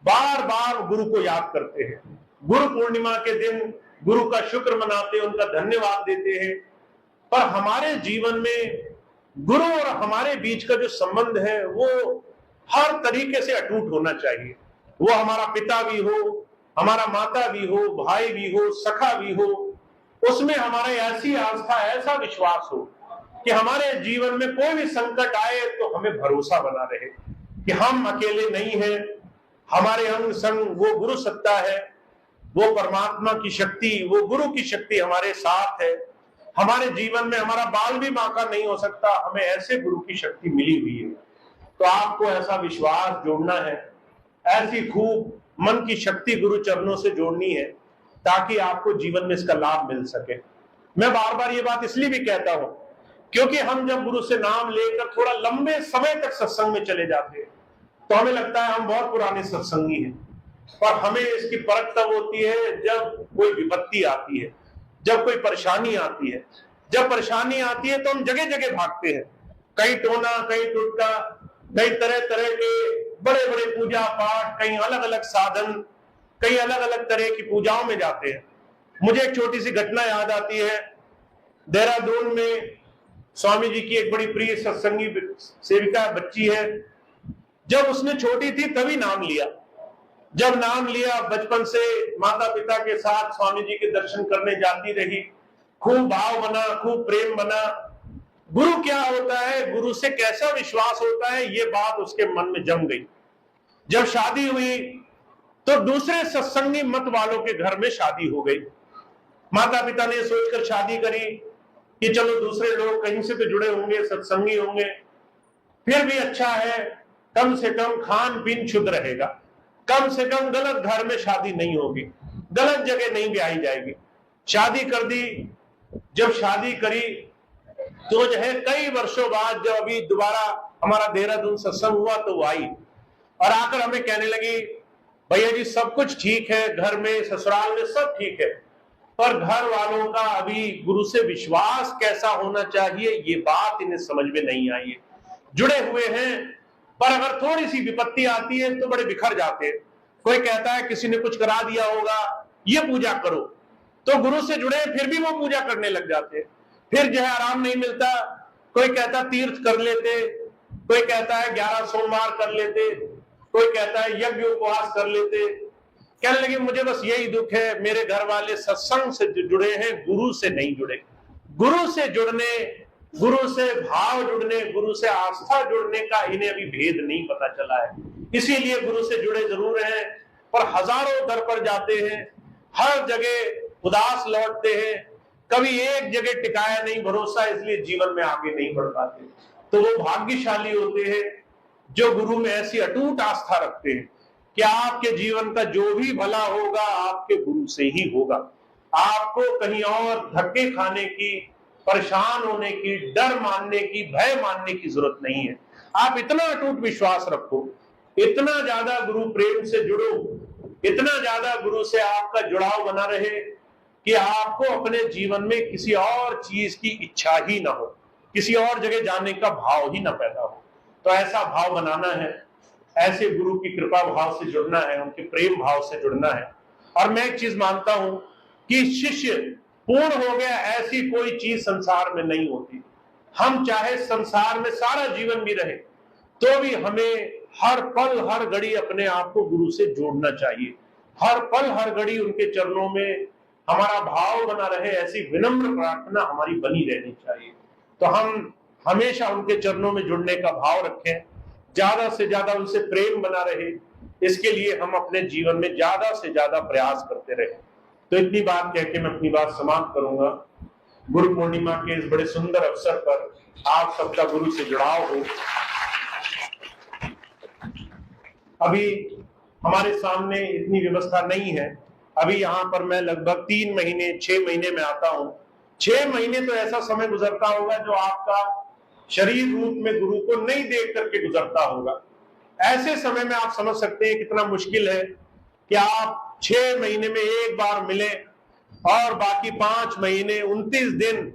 बार बार गुरु को याद करते हैं, गुरु पूर्णिमा के दिन गुरु का शुक्र मनाते हैं, उनका धन्यवाद देते हैं। पर हमारे जीवन में गुरु और हमारे बीच का जो संबंध है वो हर तरीके से अटूट होना चाहिए। वो हमारा पिता भी हो, हमारा माता भी हो, भाई भी हो, सखा भी हो, उसमें हमारे ऐसी आस्था, ऐसा विश्वास हो कि हमारे जीवन में कोई भी संकट आए तो हमें भरोसा बना रहे कि हम अकेले नहीं हैं, हमारे अंग संग वो गुरु सत्ता है, वो परमात्मा की शक्ति, वो गुरु की शक्ति हमारे साथ है। हमारे जीवन में हमारा बाल भी बांका नहीं हो सकता, हमें ऐसे गुरु की शक्ति मिली हुई है। तो आपको ऐसा विश्वास जोड़ना है, ऐसी खूब मन की शक्ति गुरु चरणों से जोड़नी है ताकि आपको जीवन में इसका लाभ मिल सके। मैं बार बार ये बात इसलिए भी कहता हूं क्योंकि हम जब गुरु से नाम लेकर थोड़ा लंबे समय तक सत्संग में चले जाते हैं तो हमें लगता है हम बहुत पुराने सत्संगी हैं, पर हमें इसकी परख तब होती है जब कोई विपत्ति आती है, जब कोई परेशानी आती है। जब परेशानी आती है तो हम जगह जगह भागते हैं, कहीं टोना, कहीं टुटका, कई तरह तरह के बड़े बड़े पूजा पाठ, कहीं अलग अलग साधन, कई अलग अलग तरह की पूजाओं में जाते हैं। मुझे एक छोटी सी घटना याद आती है। देहरादून में स्वामी जी की एक बड़ी प्रिय सत्संगी सेविका बच्ची है। जब उसने छोटी थी तभी नाम लिया। जब नाम लिया, बचपन से माता पिता के साथ स्वामी जी के दर्शन करने जाती रही, खूब भाव बना, खूब प्रेम बना। गुरु क्या होता है, गुरु से कैसा विश्वास होता है, ये बात उसके मन में जम गई। जब शादी हुई तो दूसरे सत्संगी मत वालों के घर में शादी हो गई। माता पिता ने सोचकर शादी करी कि चलो दूसरे लोग कहीं से तो जुड़े होंगे, सत्संगी होंगे, फिर भी अच्छा है, कम से कम खान पीन शुद्ध रहेगा, कम से कम गलत घर में शादी नहीं होगी, गलत जगह नहीं ब्याही जाएगी। शादी कर दी। जब शादी करी तो जो है कई वर्षों बाद जब अभी दोबारा हमारा देहरादून सत्संग हुआ तो वो आई और आकर हमें कहने लगी, भैया जी सब कुछ ठीक है, घर में ससुराल में सब ठीक है, पर घर वालों का अभी गुरु से विश्वास कैसा होना चाहिए ये बात इन्हें समझ में नहीं आई है। जुड़े हुए हैं पर अगर थोड़ी सी विपत्ति आती है तो बड़े बिखर जाते हैं। कोई कहता है किसी ने कुछ करा दिया होगा, ये पूजा करो, तो गुरु से जुड़े फिर भी वो पूजा करने लग जाते हैं। फिर जो है आराम नहीं मिलता। कोई कहता तीर्थ कर लेते, कोई कहता है 11 सोमवार कर लेते, कोई कहता है यज्ञ उपवास कर लेते। कहने लगे मुझे बस यही दुख है, मेरे घर वाले सत्संग से जुड़े हैं, गुरु से नहीं जुड़े। गुरु से जुड़ने, गुरु से भाव जुड़ने, गुरु से आस्था जुड़ने का इन्हें अभी भेद नहीं पता चला है। इसीलिए गुरु से जुड़े जरूर हैं पर हजारों दर पर जाते हैं, हर जगह उदास लौटते हैं, कभी एक जगह टिकाया नहीं भरोसा, इसलिए जीवन में आगे नहीं बढ़ पाते। तो वो भाग्यशाली होते हैं जो गुरु में ऐसी अटूट आस्था रखते हैं कि आपके जीवन का जो भी भला होगा आपके गुरु से ही होगा। आपको कहीं और धक्के खाने की, परेशान होने की, डर मानने की, भय मानने की जरूरत नहीं है। आप इतना अटूट विश्वास रखो, इतना ज्यादा गुरु प्रेम से जुड़ो, इतना ज्यादा गुरु से आपका जुड़ाव बना रहे कि आपको अपने जीवन में किसी और चीज की इच्छा ही ना हो, किसी और जगह जाने का भाव ही ना पैदा हो। तो ऐसा भाव बनाना है, ऐसे गुरु की कृपा भाव से जुड़ना है, उनके प्रेम भाव से जुड़ना है। और मैं एक चीज मानता हूं कि शिष्य पूर्ण हो गया ऐसी कोई चीज संसार में नहीं होती। हम चाहे संसार में सारा जीवन भी रहे तो भी हमें हर पल हर घड़ी अपने आप को गुरु से जोड़ना चाहिए। हर पल हर घड़ी उनके चरणों में हमारा भाव बना रहे, ऐसी विनम्र प्रार्थना हमारी बनी रहनी चाहिए। तो हम हमेशा उनके चरणों में जुड़ने का भाव रखें, ज्यादा से ज्यादा उनसे प्रेम बना रहे, इसके लिए हम अपने जीवन में ज्यादा से ज्यादा प्रयास करते रहे। तो इतनी बात कह के मैं अपनी बात समाप्त करूंगा। गुरु पूर्णिमा के इस बड़े सुंदर अवसर पर आप सबका गुरु से जुड़ाव हो। अभी हमारे सामने इतनी व्यवस्था नहीं है। अभी यहाँ पर मैं लगभग 3 महीने 6 महीने में आता हूँ। 6 महीने तो ऐसा समय गुजरता होगा जो आपका शरीर रूप में गुरु को नहीं देख करके गुजरता होगा। ऐसे समय में आप समझ सकते हैं कितना मुश्किल है कि आप 6 महीने में एक बार मिले और बाकी 5 महीने 29 दिन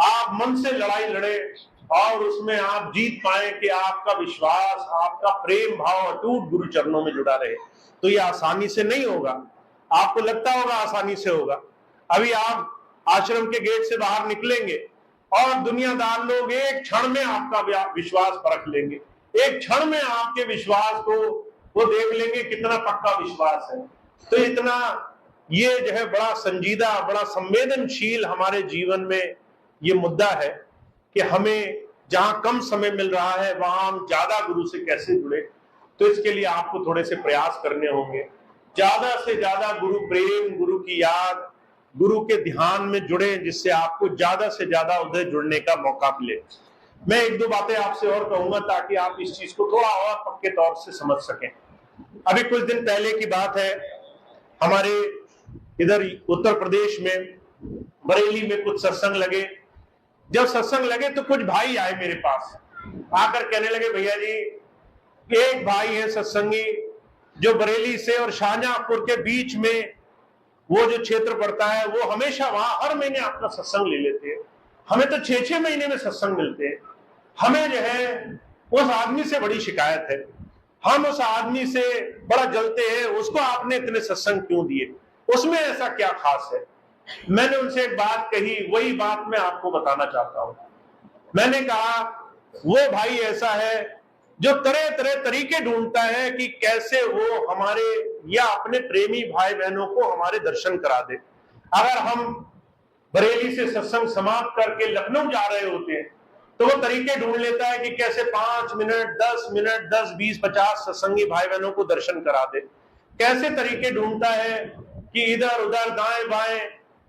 आप मन से लड़ाई लड़े और उसमें आप जीत पाए कि आपका विश्वास, आपका प्रेम भाव अटूट गुरु चरणों में जुड़ा रहे। तो ये आसानी से नहीं होगा। आपको लगता होगा आसानी से होगा। अभी आप आश्रम के गेट से बाहर निकलेंगे और दुनियादार लोग एक क्षण में आपका विश्वास परख लेंगे, एक क्षण में आपके विश्वास को वो देख लेंगे कितना पक्का विश्वास है। तो इतना ये जो है बड़ा संजीदा, बड़ा संवेदनशील हमारे जीवन में ये मुद्दा है कि हमें जहां कम समय मिल रहा है वहां हम ज्यादा गुरु से कैसे जुड़े। तो इसके लिए आपको थोड़े से प्रयास करने होंगे, ज्यादा से ज्यादा गुरु प्रेम, गुरु की याद, गुरु के ध्यान में जुड़े, जिससे आपको ज्यादा से ज्यादा उधर जुड़ने का मौका मिले। मैं एक दो बातें आपसे और कहूंगा ताकि आप इस चीज को थोड़ा और पक्के तौर से समझ सकें। अभी कुछ दिन पहले की बात है, हमारे इधर उत्तर प्रदेश में बरेली में कुछ सत्संग लगे। जब सत्संग लगे तो कुछ भाई आए मेरे पास, आकर कहने लगे, भैया जी एक भाई है सत्संगी जो बरेली से और शाहजहांपुर के बीच में वो जो क्षेत्र पड़ता है, वो हमेशा वहां हर महीने आपका सत्संग ले लेते हैं। हमें तो 6-6 महीने में सत्संग मिलते हैं। हमें जो है उस आदमी से बड़ी शिकायत है, हम उस आदमी से बड़ा जलते हैं, उसको आपने इतने सत्संग क्यों दिए, उसमें ऐसा क्या खास है। मैंने उनसे एक बात कही, वही बात मैं आपको बताना चाहता हूं। मैंने कहा वो भाई ऐसा है जो तरह तरह तरीके ढूंढता है कि कैसे वो हमारे या अपने प्रेमी भाई बहनों को हमारे दर्शन करा दे। अगर हम बरेली से सत्संग समाप्त करके लखनऊ जा रहे होते हैं तो वो तरीके ढूंढ लेता है कि कैसे 5 मिनट 10 मिनट 10 20 50 सत्संगी भाई बहनों को दर्शन करा दे। कैसे तरीके ढूंढता है कि इधर उधर दाएं बाएं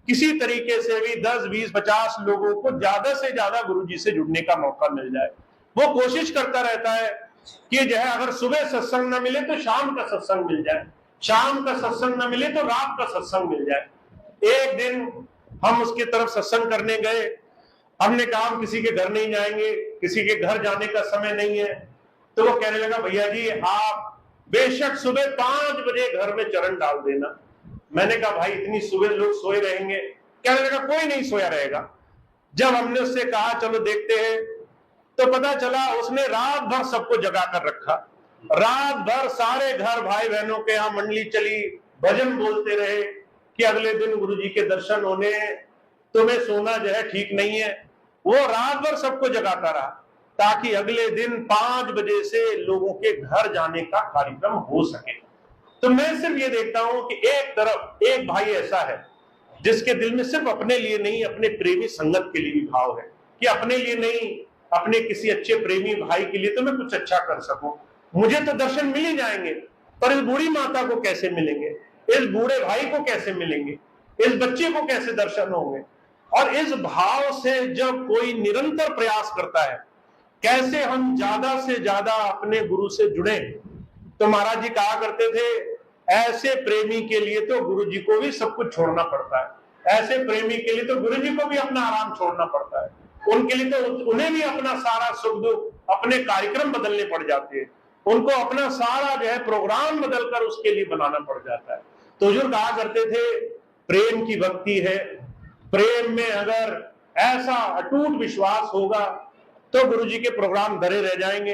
किसी तरीके से भी 10 20 50 लोगों को ज्यादा से ज्यादा गुरुजी से जुड़ने का मौका मिल जाए। वो कोशिश करता रहता है कि जो है अगर सुबह सत्संग न मिले तो शाम का सत्संग मिल जाए, शाम का सत्संग न मिले तो रात का सत्संग मिल जाए। एक दिन हम उसकी तरफ सत्संग करने गए, हमने कहा हम किसी के घर नहीं जाएंगे, किसी के घर जाने का समय नहीं है। तो वो कहने लगा, भैया जी आप बेशक सुबह 5 बजे घर में चरण डाल देना। मैंने कहा भाई इतनी सुबह लोग सोए रहेंगे? कहने लगा कोई नहीं सोया रहेगा। जब हमने उससे कहा चलो देखते हैं, तो पता चला उसने रात भर सबको जगा कर रखा। रात भर सारे घर भाई बहनों के यहाँ मंडली चली, भजन बोलते रहे कि अगले दिन गुरुजी के दर्शन होने, तुम्हें सोना जो है ठीक नहीं है। वो रात भर सबको जगाता रहा ताकि अगले दिन 5 बजे से लोगों के घर जाने का कार्यक्रम हो सके। तो मैं सिर्फ ये देखता हूं कि एक तरफ एक भाई ऐसा है जिसके दिल में सिर्फ अपने लिए नहीं, अपने प्रेमी संगत के लिए भी भाव है कि अपने लिए नहीं, अपने किसी अच्छे प्रेमी भाई के लिए तो मैं कुछ अच्छा कर सकूं। मुझे तो दर्शन मिल ही जाएंगे, पर इस बूढ़ी माता को कैसे मिलेंगे, इस बूढ़े भाई को कैसे मिलेंगे, इस बच्चे को कैसे दर्शन होंगे। और इस भाव से जब कोई निरंतर प्रयास करता है कैसे हम ज्यादा से ज्यादा अपने गुरु से जुड़े, तो महाराज जी कहा करते थे ऐसे प्रेमी के लिए तो गुरु जी को भी सब कुछ छोड़ना पड़ता है, ऐसे प्रेमी के लिए तो गुरु जी को भी अपना आराम छोड़ना पड़ता है, उनके लिए तो उन्हें भी अपना सारा सुख दुख, अपने कार्यक्रम बदलने पड़ जाते हैं, उनको अपना सारा जो है प्रोग्राम बदलकर उसके लिए बनाना पड़ जाता है। तो हुजूर कहा करते थे प्रेम की भक्ति है, प्रेम में अगर ऐसा अटूट विश्वास होगा तो गुरु जी के प्रोग्राम धरे रह जाएंगे।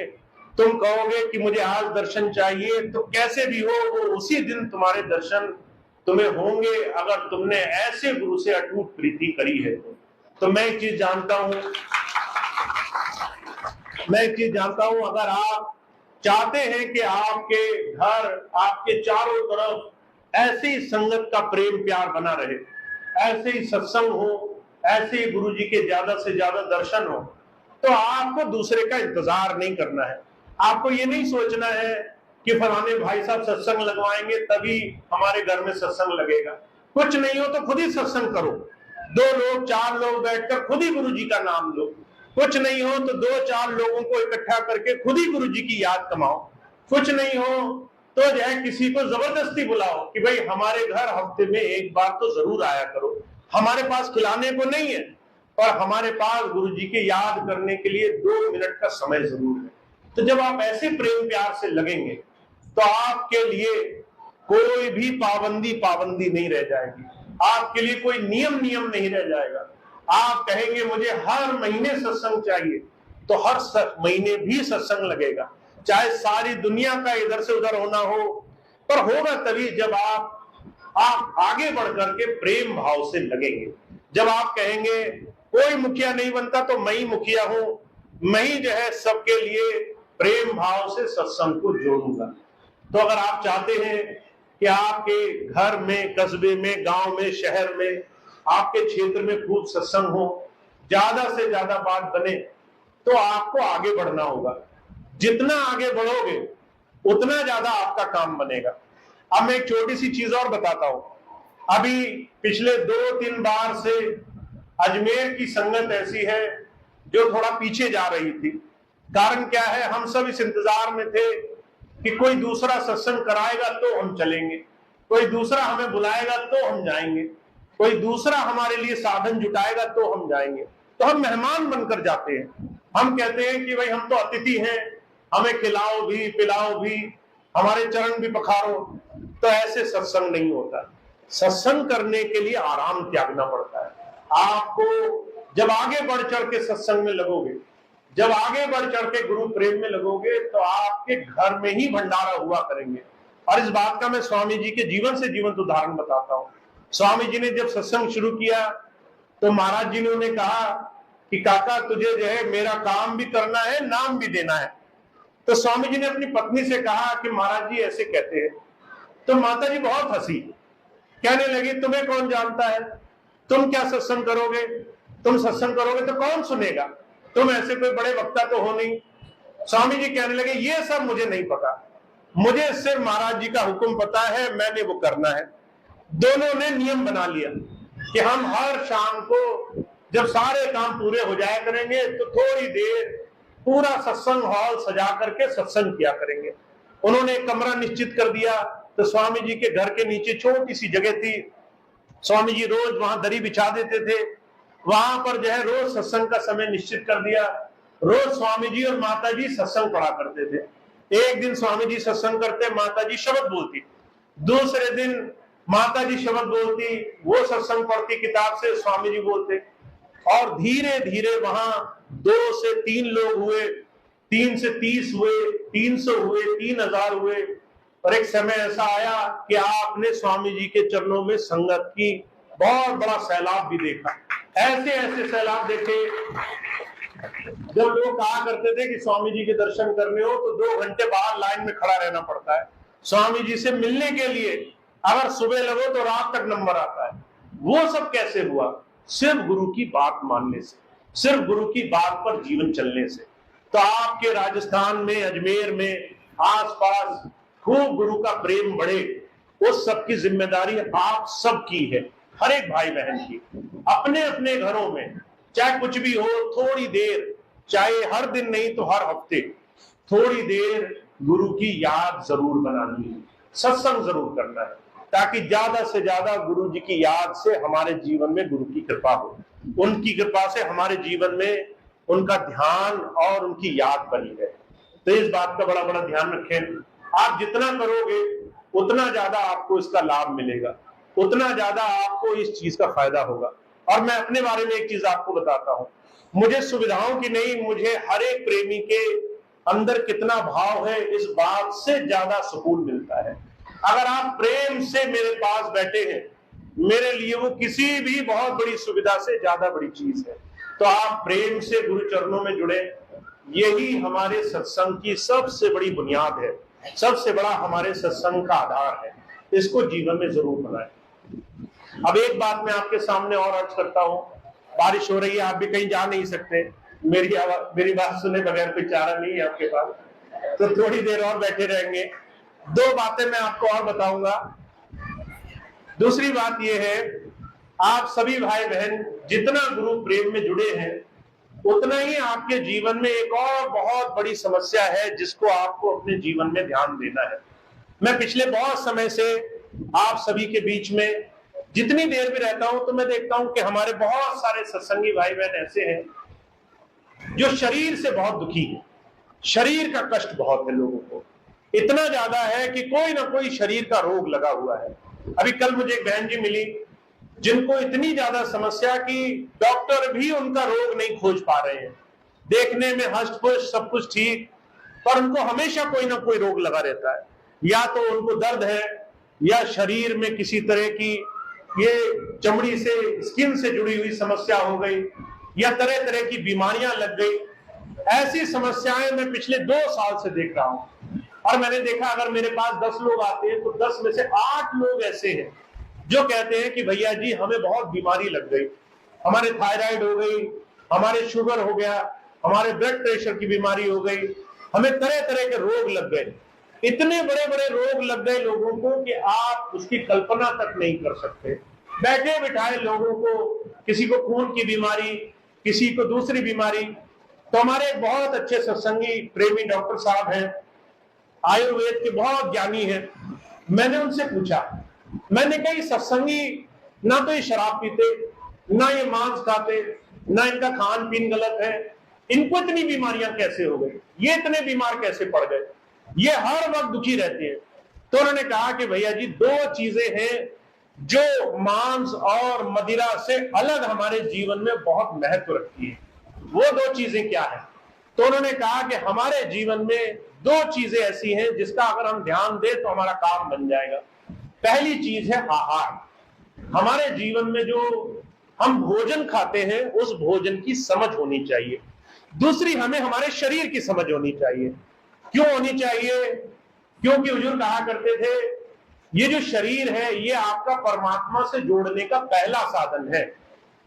तुम कहोगे कि मुझे आज दर्शन चाहिए, तो कैसे भी हो वो उसी दिन तुम्हारे दर्शन तुम्हें होंगे अगर तुमने ऐसे गुरु से अटूट प्रीति करी है। तो मैं एक चीज जानता हूं, अगर आप चाहते हैं कि आपके घर, आपके चारों तरफ ऐसी संगत का प्रेम प्यार बना रहे, ऐसे ही सत्संग हो, ऐसे ही गुरु जी के ज्यादा से ज्यादा दर्शन हो, तो आपको दूसरे का इंतजार नहीं करना है। आपको ये नहीं सोचना है कि फलाने भाई साहब सत्संग लगवाएंगे तभी हमारे घर में सत्संग लगेगा। कुछ नहीं हो तो खुद ही सत्संग करो, 2 लोग 4 लोग बैठकर खुद ही गुरु जी का नाम लो। कुछ नहीं हो तो 2-4 लोगों को इकट्ठा करके खुद ही गुरु जी की याद कमाओ। कुछ नहीं हो तो जो है किसी को जबरदस्ती बुलाओ कि भाई हमारे घर हफ्ते में एक बार तो जरूर आया करो। हमारे पास खिलाने को नहीं है, पर हमारे पास गुरु जी की याद करने के लिए 2 मिनट का समय जरूर है। तो जब आप ऐसे प्रेम प्यार से लगेंगे तो आपके लिए कोई भी पाबंदी नहीं रह जाएगी, आपके लिए कोई नियम नहीं रह जाएगा। आप कहेंगे मुझे हर महीने सत्संग चाहिए, तो हर महीने भी सत्संग लगेगा, चाहे सारी दुनिया का इधर से उधर होना हो, पर होगा तभी जब आप आगे बढ़ करके प्रेम भाव से लगेंगे। जब आप कहेंगे कोई मुखिया नहीं बनता तो मैं ही मुखिया हूं, मैं ही जो है सबके लिए प्रेम भाव से सत्संग को जोड़ूंगा। तो अगर आप चाहते हैं कि आपके घर में, कस्बे में, गांव में, शहर में, आपके क्षेत्र में खूब सत्संग हो, ज्यादा से ज्यादा बात बने, तो आपको आगे बढ़ना होगा। जितना आगे बढ़ोगे उतना ज्यादा आपका काम बनेगा। अब मैं एक छोटी सी चीज और बताता हूं। अभी पिछले 2-3 बार से अजमेर की संगत ऐसी है जो थोड़ा पीछे जा रही थी। कारण क्या है, हम सब इस इंतजार में थे कि कोई दूसरा सत्संग कराएगा तो हम चलेंगे, कोई दूसरा हमें बुलाएगा तो हम जाएंगे, कोई दूसरा हमारे लिए साधन जुटाएगा तो हम जाएंगे। तो हम मेहमान बनकर जाते हैं। हम कहते हैं कि भाई हम तो अतिथि हैं, हमें खिलाओ भी पिलाओ भी, हमारे चरण भी पखारो। तो ऐसे सत्संग नहीं होता। सत्संग करने के लिए आराम त्यागना पड़ता है। आपको जब आगे बढ़ चढ़ के सत्संग में लगोगे, जब आगे बढ़ चढ़ के गुरु प्रेम में लगोगे, तो आपके घर में ही भंडारा हुआ करेंगे। और इस बात का मैं स्वामी जी के जीवन से जीवंत उदाहरण बताता हूँ। स्वामी जी ने जब सत्संग शुरू किया तो महाराज जी ने उन्हें कहा कि काका तुझे जो है मेरा काम भी करना है, नाम भी देना है। तो स्वामी जी ने अपनी पत्नी से कहा कि महाराज जी ऐसे कहते हैं। तो माता जी बहुत हंसी, कहने लगी तुम्हें कौन जानता है, तुम क्या सत्संग करोगे, तुम सत्संग करोगे तो कौन सुनेगा, तुम ऐसे कोई बड़े वक्ता तो हो नहीं। स्वामी जी कहने लगे ये सब मुझे नहीं पता, मुझे सिर्फ महाराज जी का हुक्म पता है, मैंने वो करना है। दोनों ने नियम बना लिया कि हम हर शाम को जब सारे काम पूरे हो जाया करेंगे तो थोड़ी देर पूरा सत्संग हॉल सजा करके सत्संग किया करेंगे। उन्होंने एक कमरा निश्चित कर दिया। तो स्वामी जी के घर के नीचे छोटी सी जगह थी, स्वामी जी रोज वहां दरी बिछा देते थे। वहां पर जो है रोज सत्संग का समय निश्चित कर दिया। रोज स्वामी जी और माता जी सत्संग पढ़ा करते थे। एक दिन स्वामी जी सत्संग करते, माता जी शब्द बोलती, दूसरे दिन माता जी शब्द बोलती, वो सत्संग पढ़ती किताब से, स्वामी जी बोलते। और धीरे धीरे वहां 2 से 3 लोग हुए, 3 से 30 हुए, 300 हुए, 3000 हुए। और एक समय ऐसा आया कि आपने स्वामी जी के चरणों में संगत की बहुत बड़ा सैलाब भी देखा। ऐसे ऐसे सैलाब देखे, जब लोग कहा करते थे कि स्वामी जी के दर्शन करने हो तो 2 घंटे बाहर लाइन में खड़ा रहना पड़ता है। स्वामी जी से मिलने के लिए अगर सुबह लगो तो रात तक नंबर आता है। वो सब कैसे हुआ? सिर्फ गुरु की बात मानने से, सिर्फ गुरु की बात पर जीवन चलने से। तो आपके राजस्थान में, अजमेर में, आसपास खूब गुरु का प्रेम बढ़े, उस सब की जिम्मेदारी आप सब की है, हर एक भाई बहन की। अपने अपने घरों में चाहे कुछ भी हो, थोड़ी देर, चाहे हर दिन नहीं तो हर हफ्ते थोड़ी देर गुरु की याद जरूर बनानी है, सत्संग जरूर करना है, ताकि ज्यादा से ज्यादा गुरु जी की याद से हमारे जीवन में गुरु की कृपा हो, उनकी कृपा से हमारे जीवन में उनका ध्यान और उनकी याद बनी है। तो इस बात का बड़ा बड़ा ध्यान रखें। आप जितना करोगे उतना ज्यादा आपको इसका लाभ मिलेगा, उतना ज्यादा आपको इस चीज का फायदा होगा। और मैं अपने बारे में एक चीज आपको बताता हूं, मुझे सुविधाओं की नहीं, मुझे हर एक प्रेमी के अंदर कितना भाव है इस बात से ज्यादा सुकून मिलता है। अगर आप प्रेम से मेरे पास बैठे हैं, मेरे लिए वो किसी भी बहुत बड़ी सुविधा से ज्यादा बड़ी चीज है। तो आप प्रेम से गुरु चरणों में जुड़े, यही हमारे सत्संग की सबसे बड़ी बुनियाद है, सबसे बड़ा हमारे सत्संग का आधार है। इसको जीवन में जरूर बनाएं। अब एक बात मैं आपके सामने और अर्ज करता हूं, बारिश हो रही है, आप भी कहीं जा नहीं सकते, मेरी बात सुने बगैर कोई चारा नहीं है आपके पास, तो थोड़ी देर और बैठे रहेंगे। 2 बातें मैं आपको और बताऊंगा। दूसरी बात यह है, आप सभी भाई बहन जितना गुरु प्रेम में जुड़े हैं, उतना ही आपके जीवन में एक और बहुत बड़ी समस्या है जिसको आपको अपने जीवन में ध्यान देना है। मैं पिछले बहुत समय से आप सभी के बीच में जितनी देर भी रहता हूं तो मैं देखता हूं कि हमारे बहुत सारे सत्संगी भाई बहन ऐसे हैं जो शरीर से बहुत दुखी है। शरीर का कष्ट बहुत है लोगों को, इतना ज्यादा है कि कोई ना कोई शरीर का रोग लगा हुआ है। अभी कल मुझे एक बहन जी मिली जिनको इतनी ज्यादा समस्या कि डॉक्टर भी उनका रोग नहीं खोज पा रहे हैं। देखने में हष्ट-पुष्ट सब कुछ ठीक, पर उनको हमेशा कोई ना कोई रोग लगा रहता है। या तो उनको दर्द है, या शरीर में किसी तरह की ये चमड़ी से, स्किन से जुड़ी हुई समस्या हो गई, या तरह तरह की बीमारियां लग गई। ऐसी समस्याएं मैं पिछले 2 साल से देख रहा हूं। और मैंने देखा अगर मेरे पास 10 लोग आते हैं तो 10 में से 8 लोग ऐसे हैं जो कहते हैं कि भैया जी हमें बहुत बीमारी लग गई, हमारे थायराइड हो गई, हमारे शुगर हो गया, हमारे ब्लड प्रेशर की बीमारी हो गई, हमें तरह तरह के रोग लग गए। इतने बड़े बड़े रोग लग गए लोगों को कि आप उसकी कल्पना तक नहीं कर सकते। बैठे बिठाए लोगों को, किसी को खून की बीमारी, किसी को दूसरी बीमारी। तो हमारे एक बहुत अच्छे सत्संगी प्रेमी डॉक्टर साहब हैं, आयुर्वेद के बहुत ज्ञानी हैं। मैंने उनसे पूछा, मैंने कहा ये सत्संगी ना तो ये शराब पीते, ना ये मांस खाते, ना इनका खान पीन गलत है, इनको इतनी बीमारियां कैसे हो गई, ये इतने बीमार कैसे पड़ गए, ये हर वक्त दुखी रहते हैं। तो उन्होंने कहा कि भैया जी, दो चीजें हैं जो मांस और मदिरा से अलग हमारे जीवन में बहुत महत्व रखती है। वो दो चीजें क्या है? तो उन्होंने कहा कि हमारे जीवन में दो चीजें ऐसी हैं जिसका अगर हम ध्यान दें तो हमारा काम बन जाएगा। पहली चीज है आहार। हमारे जीवन में जो हम भोजन खाते हैं उस भोजन की समझ होनी चाहिए। दूसरी, हमें हमारे शरीर की समझ होनी चाहिए। क्यों होनी चाहिए? क्योंकि हुजूर कहा करते थे, ये जो शरीर है ये आपका परमात्मा से जोड़ने का पहला साधन है।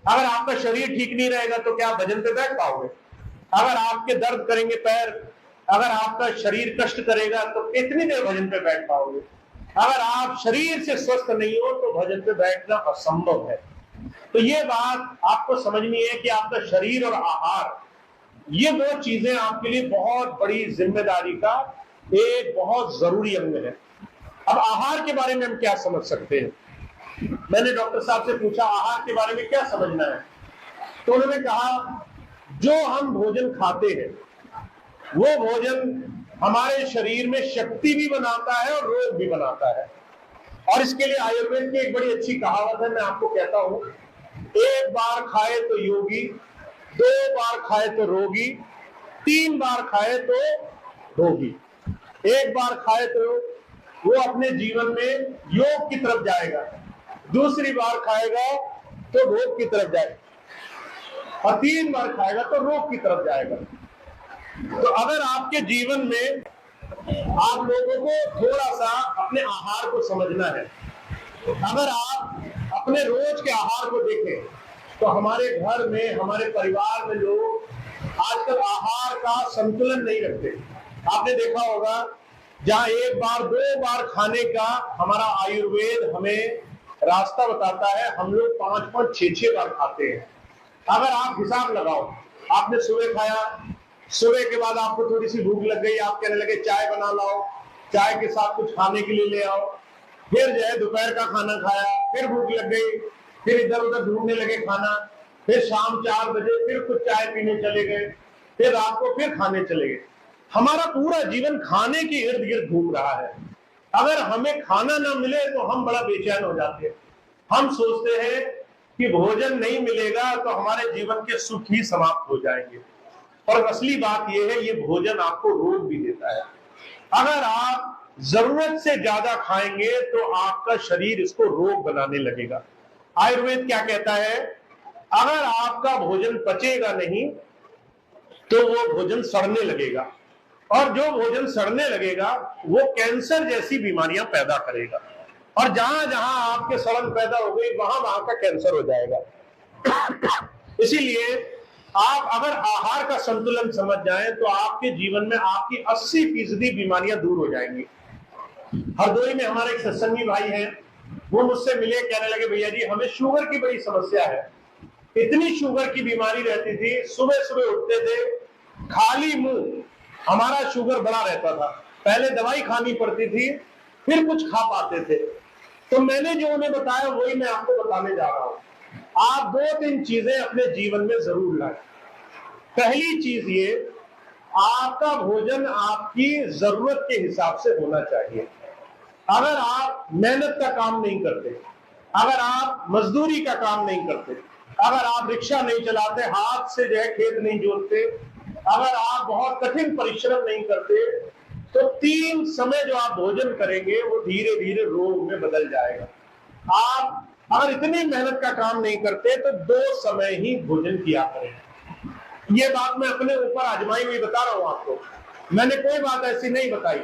अगर आपका शरीर ठीक नहीं रहेगा तो क्या आप भजन पे बैठ पाओगे? अगर आपके दर्द करेंगे पैर, अगर आपका शरीर कष्ट करेगा तो कितनी देर भजन पे बैठ पाओगे? अगर आप शरीर से स्वस्थ नहीं हो तो भजन पे बैठना असंभव है। तो ये बात आपको समझनी है कि आपका शरीर और आहार, ये दो चीजें आपके लिए बहुत बड़ी जिम्मेदारी का एक बहुत जरूरी अंग है। अब आहार के बारे में हम क्या समझ सकते हैं? मैंने डॉक्टर साहब से पूछा, आहार के बारे में क्या समझना है? तो उन्होंने कहा, जो हम भोजन खाते हैं वो भोजन हमारे शरीर में शक्ति भी बनाता है और रोग भी बनाता है। और इसके लिए आयुर्वेद की एक बड़ी अच्छी कहावत है, मैं आपको कहता हूं, एक बार खाए तो योगी, दो बार खाए तो रोगी, तीन बार खाए तो रोगी। एक बार खाए तो वो अपने जीवन में योग की तरफ जाएगा, दूसरी बार खाएगा तो भोग की तरफ जाएगा, और तीन बार खाएगा तो रोग की तरफ जाएगा। तो अगर आपके जीवन में आप लोगों को थोड़ा सा अपने आहार को समझना है, अगर आप अपने रोज के आहार को देखें तो हमारे घर में, हमारे परिवार में लोग आजकल आहार का संतुलन नहीं रखते। आपने देखा होगा, जहां एक बार दो बार खाने का हमारा आयुर्वेद हमें रास्ता बताता है, हम लोग 5-5, 6-6 बार खाते हैं। अगर आप हिसाब लगाओ, आपने सुबह खाया, सुबह के बाद आपको थोड़ी सी भूख लग गई, आप कहने लगे चाय बना लाओ, चाय के साथ कुछ खाने के लिए ले आओ, फिर जो है दोपहर का खाना खाया, फिर भूख लग गई, फिर इधर उधर ढूंढने लगे खाना, फिर शाम 4 बजे फिर कुछ चाय पीने चले गए, फिर रात को फिर खाने चले गए। हमारा पूरा जीवन खाने के इर्द गिर्द घूम रहा है। अगर हमें खाना ना मिले तो हम बड़ा बेचैन हो जाते हैं। हम सोचते हैं कि भोजन नहीं मिलेगा तो हमारे जीवन के सुख ही समाप्त हो जाएंगे। और असली बात यह है, ये भोजन आपको रोग भी देता है। अगर आप जरूरत से ज्यादा खाएंगे तो आपका शरीर इसको रोग बनाने लगेगा। आयुर्वेद क्या कहता है? अगर आपका भोजन पचेगा नहीं तो वो भोजन सड़ने लगेगा, और जो भोजन सड़ने लगेगा वो कैंसर जैसी बीमारियां पैदा करेगा, और जहां जहां आपके सड़न पैदा हो गई वहां वहां का कैंसर हो जाएगा। इसीलिए आप अगर आहार का संतुलन समझ जाएं तो आपके जीवन में आपकी 80% बीमारियां दूर हो जाएंगी। हरदोई में हमारे एक सत्संगी भाई हैं, वो मुझसे मिले, कहने लगे, भैया जी हमें शुगर की बड़ी समस्या है, इतनी शुगर की बीमारी रहती थी, सुबह सुबह उठते थे, खाली मुंह हमारा शुगर बढ़ा रहता था, पहले दवाई खानी पड़ती थी फिर कुछ खा पाते थे। तो मैंने जो उन्हें बताया वही मैं आपको बताने जा रहा हूं। आप 2-3 चीजें अपने जीवन में जरूर लाएं। पहली चीज ये, आपका भोजन आपकी जरूरत के हिसाब से होना चाहिए। अगर आप मेहनत का काम नहीं करते, अगर आप मजदूरी का काम नहीं करते, अगर आप रिक्शा नहीं चलाते, हाथ से जो है खेत नहीं जोतते, अगर आप बहुत कठिन परिश्रम नहीं करते, तो 3 समय जो आप भोजन करेंगे वो धीरे धीरे रोग में बदल जाएगा। आप अगर इतनी मेहनत का काम नहीं करते तो 2 समय ही भोजन किया करें। ये बात मैं अपने ऊपर आजमाई हुई बता रहा हूं आपको, मैंने कोई बात ऐसी नहीं बताई।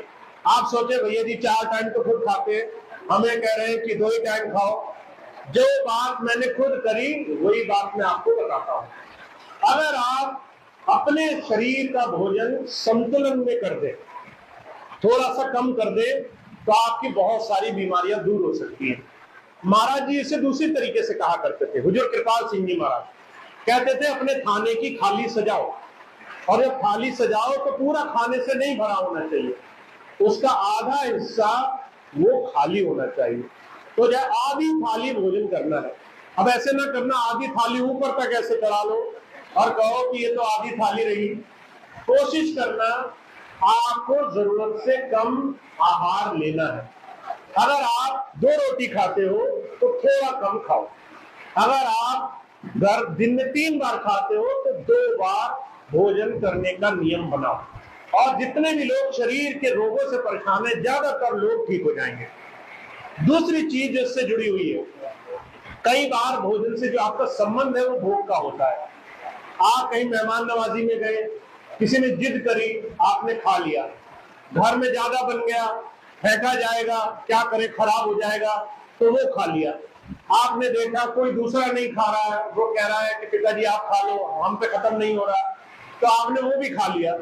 आप सोचे भैया जी 4 टाइम तो खुद खाते हैं, हमें कह रहे हैं कि 2 ही टाइम खाओ। जो बात मैंने खुद करी वही बात मैं आपको बताता हूं। अगर आप अपने शरीर का भोजन संतुलन में कर दे, थोड़ा सा कम कर दे, तो आपकी बहुत सारी बीमारियां दूर हो सकती हैं। महाराज जी इसे दूसरी तरीके से कहा करते थे, हुजूर कृपाल सिंह जी महाराज, कहते थे अपने खाने की थाली सजाओ, और जब थाली सजाओ तो पूरा खाने से नहीं भरा होना चाहिए, उसका आधा हिस्सा वो खाली होना चाहिए। तो जब आधी थाली भोजन करना है, अब ऐसे ना करना आधी थाली ऊपर तक ऐसे चढ़ा लो और कहो कि ये तो आधी थाली रही। कोशिश करना आपको जरूरत से कम आहार लेना है। अगर आप 2 रोटी खाते हो तो थोड़ा कम खाओ। अगर आप दिन में 3 बार खाते हो तो 2 बार भोजन करने का नियम बनाओ। और जितने भी लोग शरीर के रोगों से परेशान है, ज्यादातर लोग ठीक हो जाएंगे। दूसरी चीज जो इससे जुड़ी हुई है, कई बार भोजन से जो आपका संबंध है वो भोग का होता है। आप कहीं मेहमान नवाजी में गए, किसी ने जिद करी, आपने खा लिया, घर में ज्यादा बन गया, फेंका जाएगा, क्या करे, खराब हो जाएगा, तो वो खा लिया। आपने देखा कोई दूसरा नहीं खा रहा है, वो कह रहा है कि पिताजी आप खा लो, हम पे खत्म नहीं हो रहा, तो आपने वो भी खा लिया।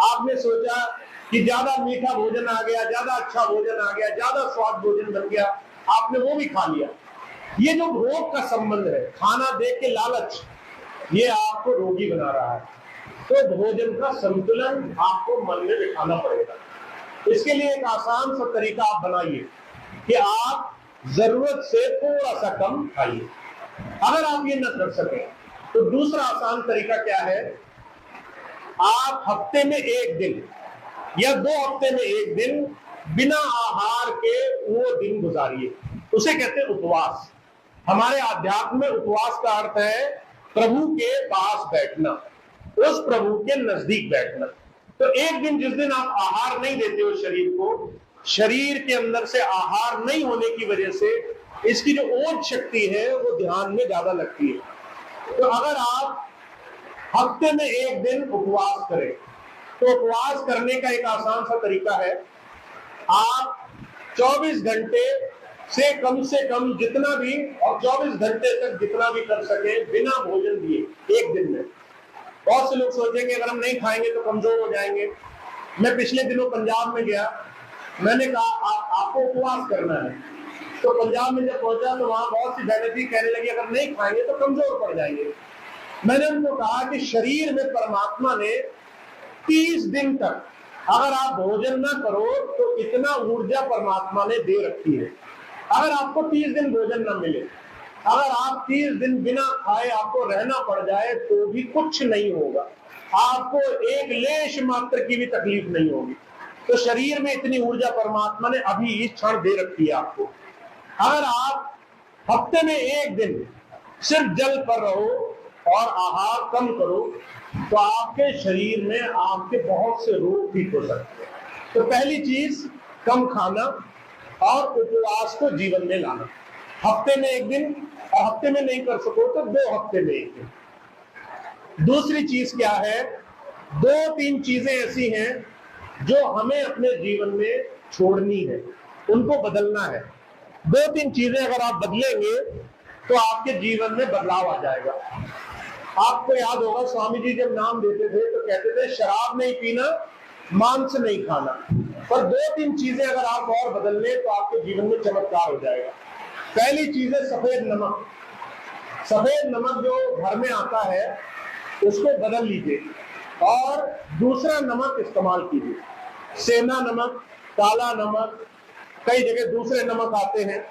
आपने सोचा कि ज्यादा मीठा भोजन आ गया, ज्यादा अच्छा भोजन आ गया, ज्यादा स्वाद भोजन बन गया, आपने वो भी खा लिया। ये जो भोग का संबंध है, खाना देख के लालच, ये आपको रोगी बना रहा है। तो भोजन का संतुलन आपको मन में बिठाना पड़ेगा। इसके लिए एक आसान सा तरीका आप बनाइए कि आप जरूरत से थोड़ा सा कम खाइए। अगर आप ये न कर सके तो दूसरा आसान तरीका क्या है, आप हफ्ते में 1 दिन या 2 हफ्ते में 1 दिन बिना आहार के वो दिन गुजारिए। उसे कहते हैं उपवास। हमारे आध्यात्म में उपवास का अर्थ है प्रभु के पास बैठना, उस प्रभु के नजदीक बैठना। तो 1 दिन जिस दिन आप आहार नहीं देते हो शरीर को, शरीर के अंदर से आहार नहीं होने की वजह से इसकी जो ओज शक्ति है वो ध्यान में ज्यादा लगती है। तो अगर आप हफ्ते में 1 दिन उपवास करें, तो उपवास करने का एक आसान सा तरीका है, आप 24 घंटे से कम जितना भी, और 24 घंटे तक जितना भी कर सके बिना भोजन दिए 1 दिन में। बहुत से लोग सोचेंगे अगर हम नहीं खाएंगे तो कमजोर हो जाएंगे। मैं पिछले दिनों पंजाब में गया, मैंने कहा आपको उपवास करना है। तो पंजाब में जब पहुंचा तो वहां बहुत सी बहनें थी, कहने लगी अगर नहीं खाएंगे तो कमजोर पड़ जाएंगे। मैंने उनको कहा कि शरीर में परमात्मा ने 30 दिन तक अगर आप भोजन ना करो तो इतना ऊर्जा परमात्मा ने दे रखी है। अगर आपको 30 दिन भोजन ना मिले, अगर आप 30 दिन बिना खाए आपको रहना पड़ जाए तो भी कुछ नहीं होगा, आपको एक लेश मात्र की भी तकलीफ नहीं होगी। तो शरीर में इतनी ऊर्जा परमात्मा ने अभी इस क्षण दे रखी है आपको। अगर आप हफ्ते में 1 दिन सिर्फ जल पर रहो और आहार कम करो तो आपके शरीर में आपके बहुत से रोग ठीक हो सकते हैं। तो पहली चीज कम खाना और उपवास को जीवन में लाना। हफ्ते में 1 दिन, और हफ्ते में नहीं कर सको तो 2 हफ्ते में 1 दिन। दूसरी चीज क्या है, 2-3 चीजें ऐसी हैं जो हमें अपने जीवन में छोड़नी है, उनको बदलना है। 2-3 चीजें अगर आप बदलेंगे तो आपके जीवन में बदलाव आ जाएगा। आपको याद होगा स्वामी जी जब नाम देते थे तो कहते थे शराब नहीं पीना, मांस नहीं खाना। पर 2-3 चीजें अगर आप और बदल लें तो आपके जीवन में चमत्कार हो जाएगा। पहली चीज है सफेद नमक। सफेद नमक जो घर में आता है उसको बदल लीजिए और दूसरा नमक इस्तेमाल कीजिए। सेंधा नमक, काला नमक, कई जगह दूसरे नमक आते हैं।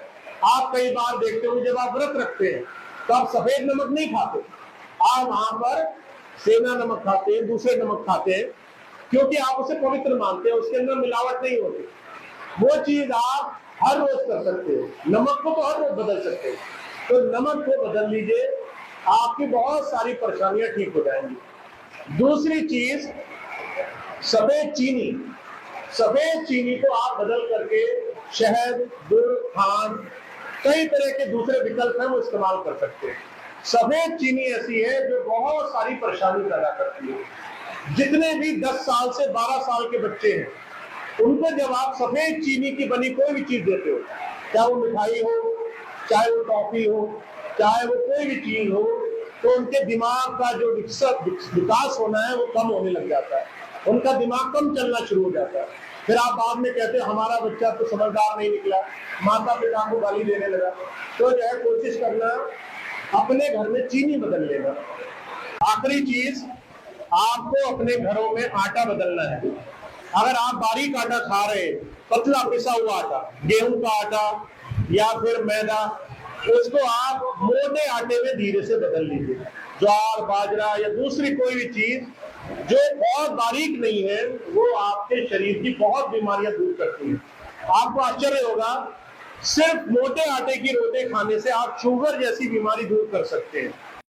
आप कई बार देखते हो जब आप व्रत रखते हैं तो आप सफेद नमक नहीं खाते, आप वहां पर सेंधा नमक खाते हैं, दूसरे नमक खाते हैं, क्योंकि आप उसे पवित्र मानते हैं, उसके अंदर मिलावट नहीं होती। वो चीज आप हर रोज कर सकते हो, नमक को तो हर रोज बदल सकते हो। तो नमक को बदल लीजिए, आपकी बहुत सारी परेशानियां ठीक हो जाएंगी। दूसरी चीज सफेद चीनी। सफेद चीनी को आप बदल करके शहद, गुड़, खांड, कई तरह के दूसरे विकल्प हैं वो इस्तेमाल कर सकते हैं। सफेद चीनी ऐसी है जो बहुत सारी परेशानी पैदा करती है। जितने भी 10 साल से 12 साल के बच्चे हैं उनको जब आप सफेद चीनी की बनी कोई भी चीज देते हो, चाहे वो मिठाई हो, चाहे वो टॉफी हो, चाहे वो कोई भी चीज हो, तो उनके दिमाग का जो विकास होना है वो कम होने लग जाता है, उनका दिमाग कम चलना शुरू हो जाता है। फिर आप बाद में कहते हैं हमारा बच्चा तो समझदार नहीं निकला, माता पिता को गाली देने लगा। तो जो है कोशिश करना अपने घर में चीनी बदल लेना। आखिरी चीज, आपको अपने घरों में आटा बदलना है। अगर आप बारीक आटा खा रहे, पतला पिसा हुआ आटा, गेहूं का आटा या फिर मैदा, उसको आप मोटे आटे में धीरे से बदल लीजिए। ज्वार, बाजरा या दूसरी कोई भी चीज जो बहुत बारीक नहीं है, वो आपके शरीर की बहुत बीमारियां दूर करती है। आपको आश्चर्य होगा, सिर्फ मोटे आटे की रोटी खाने से आप शुगर जैसी बीमारी दूर कर सकते हैं।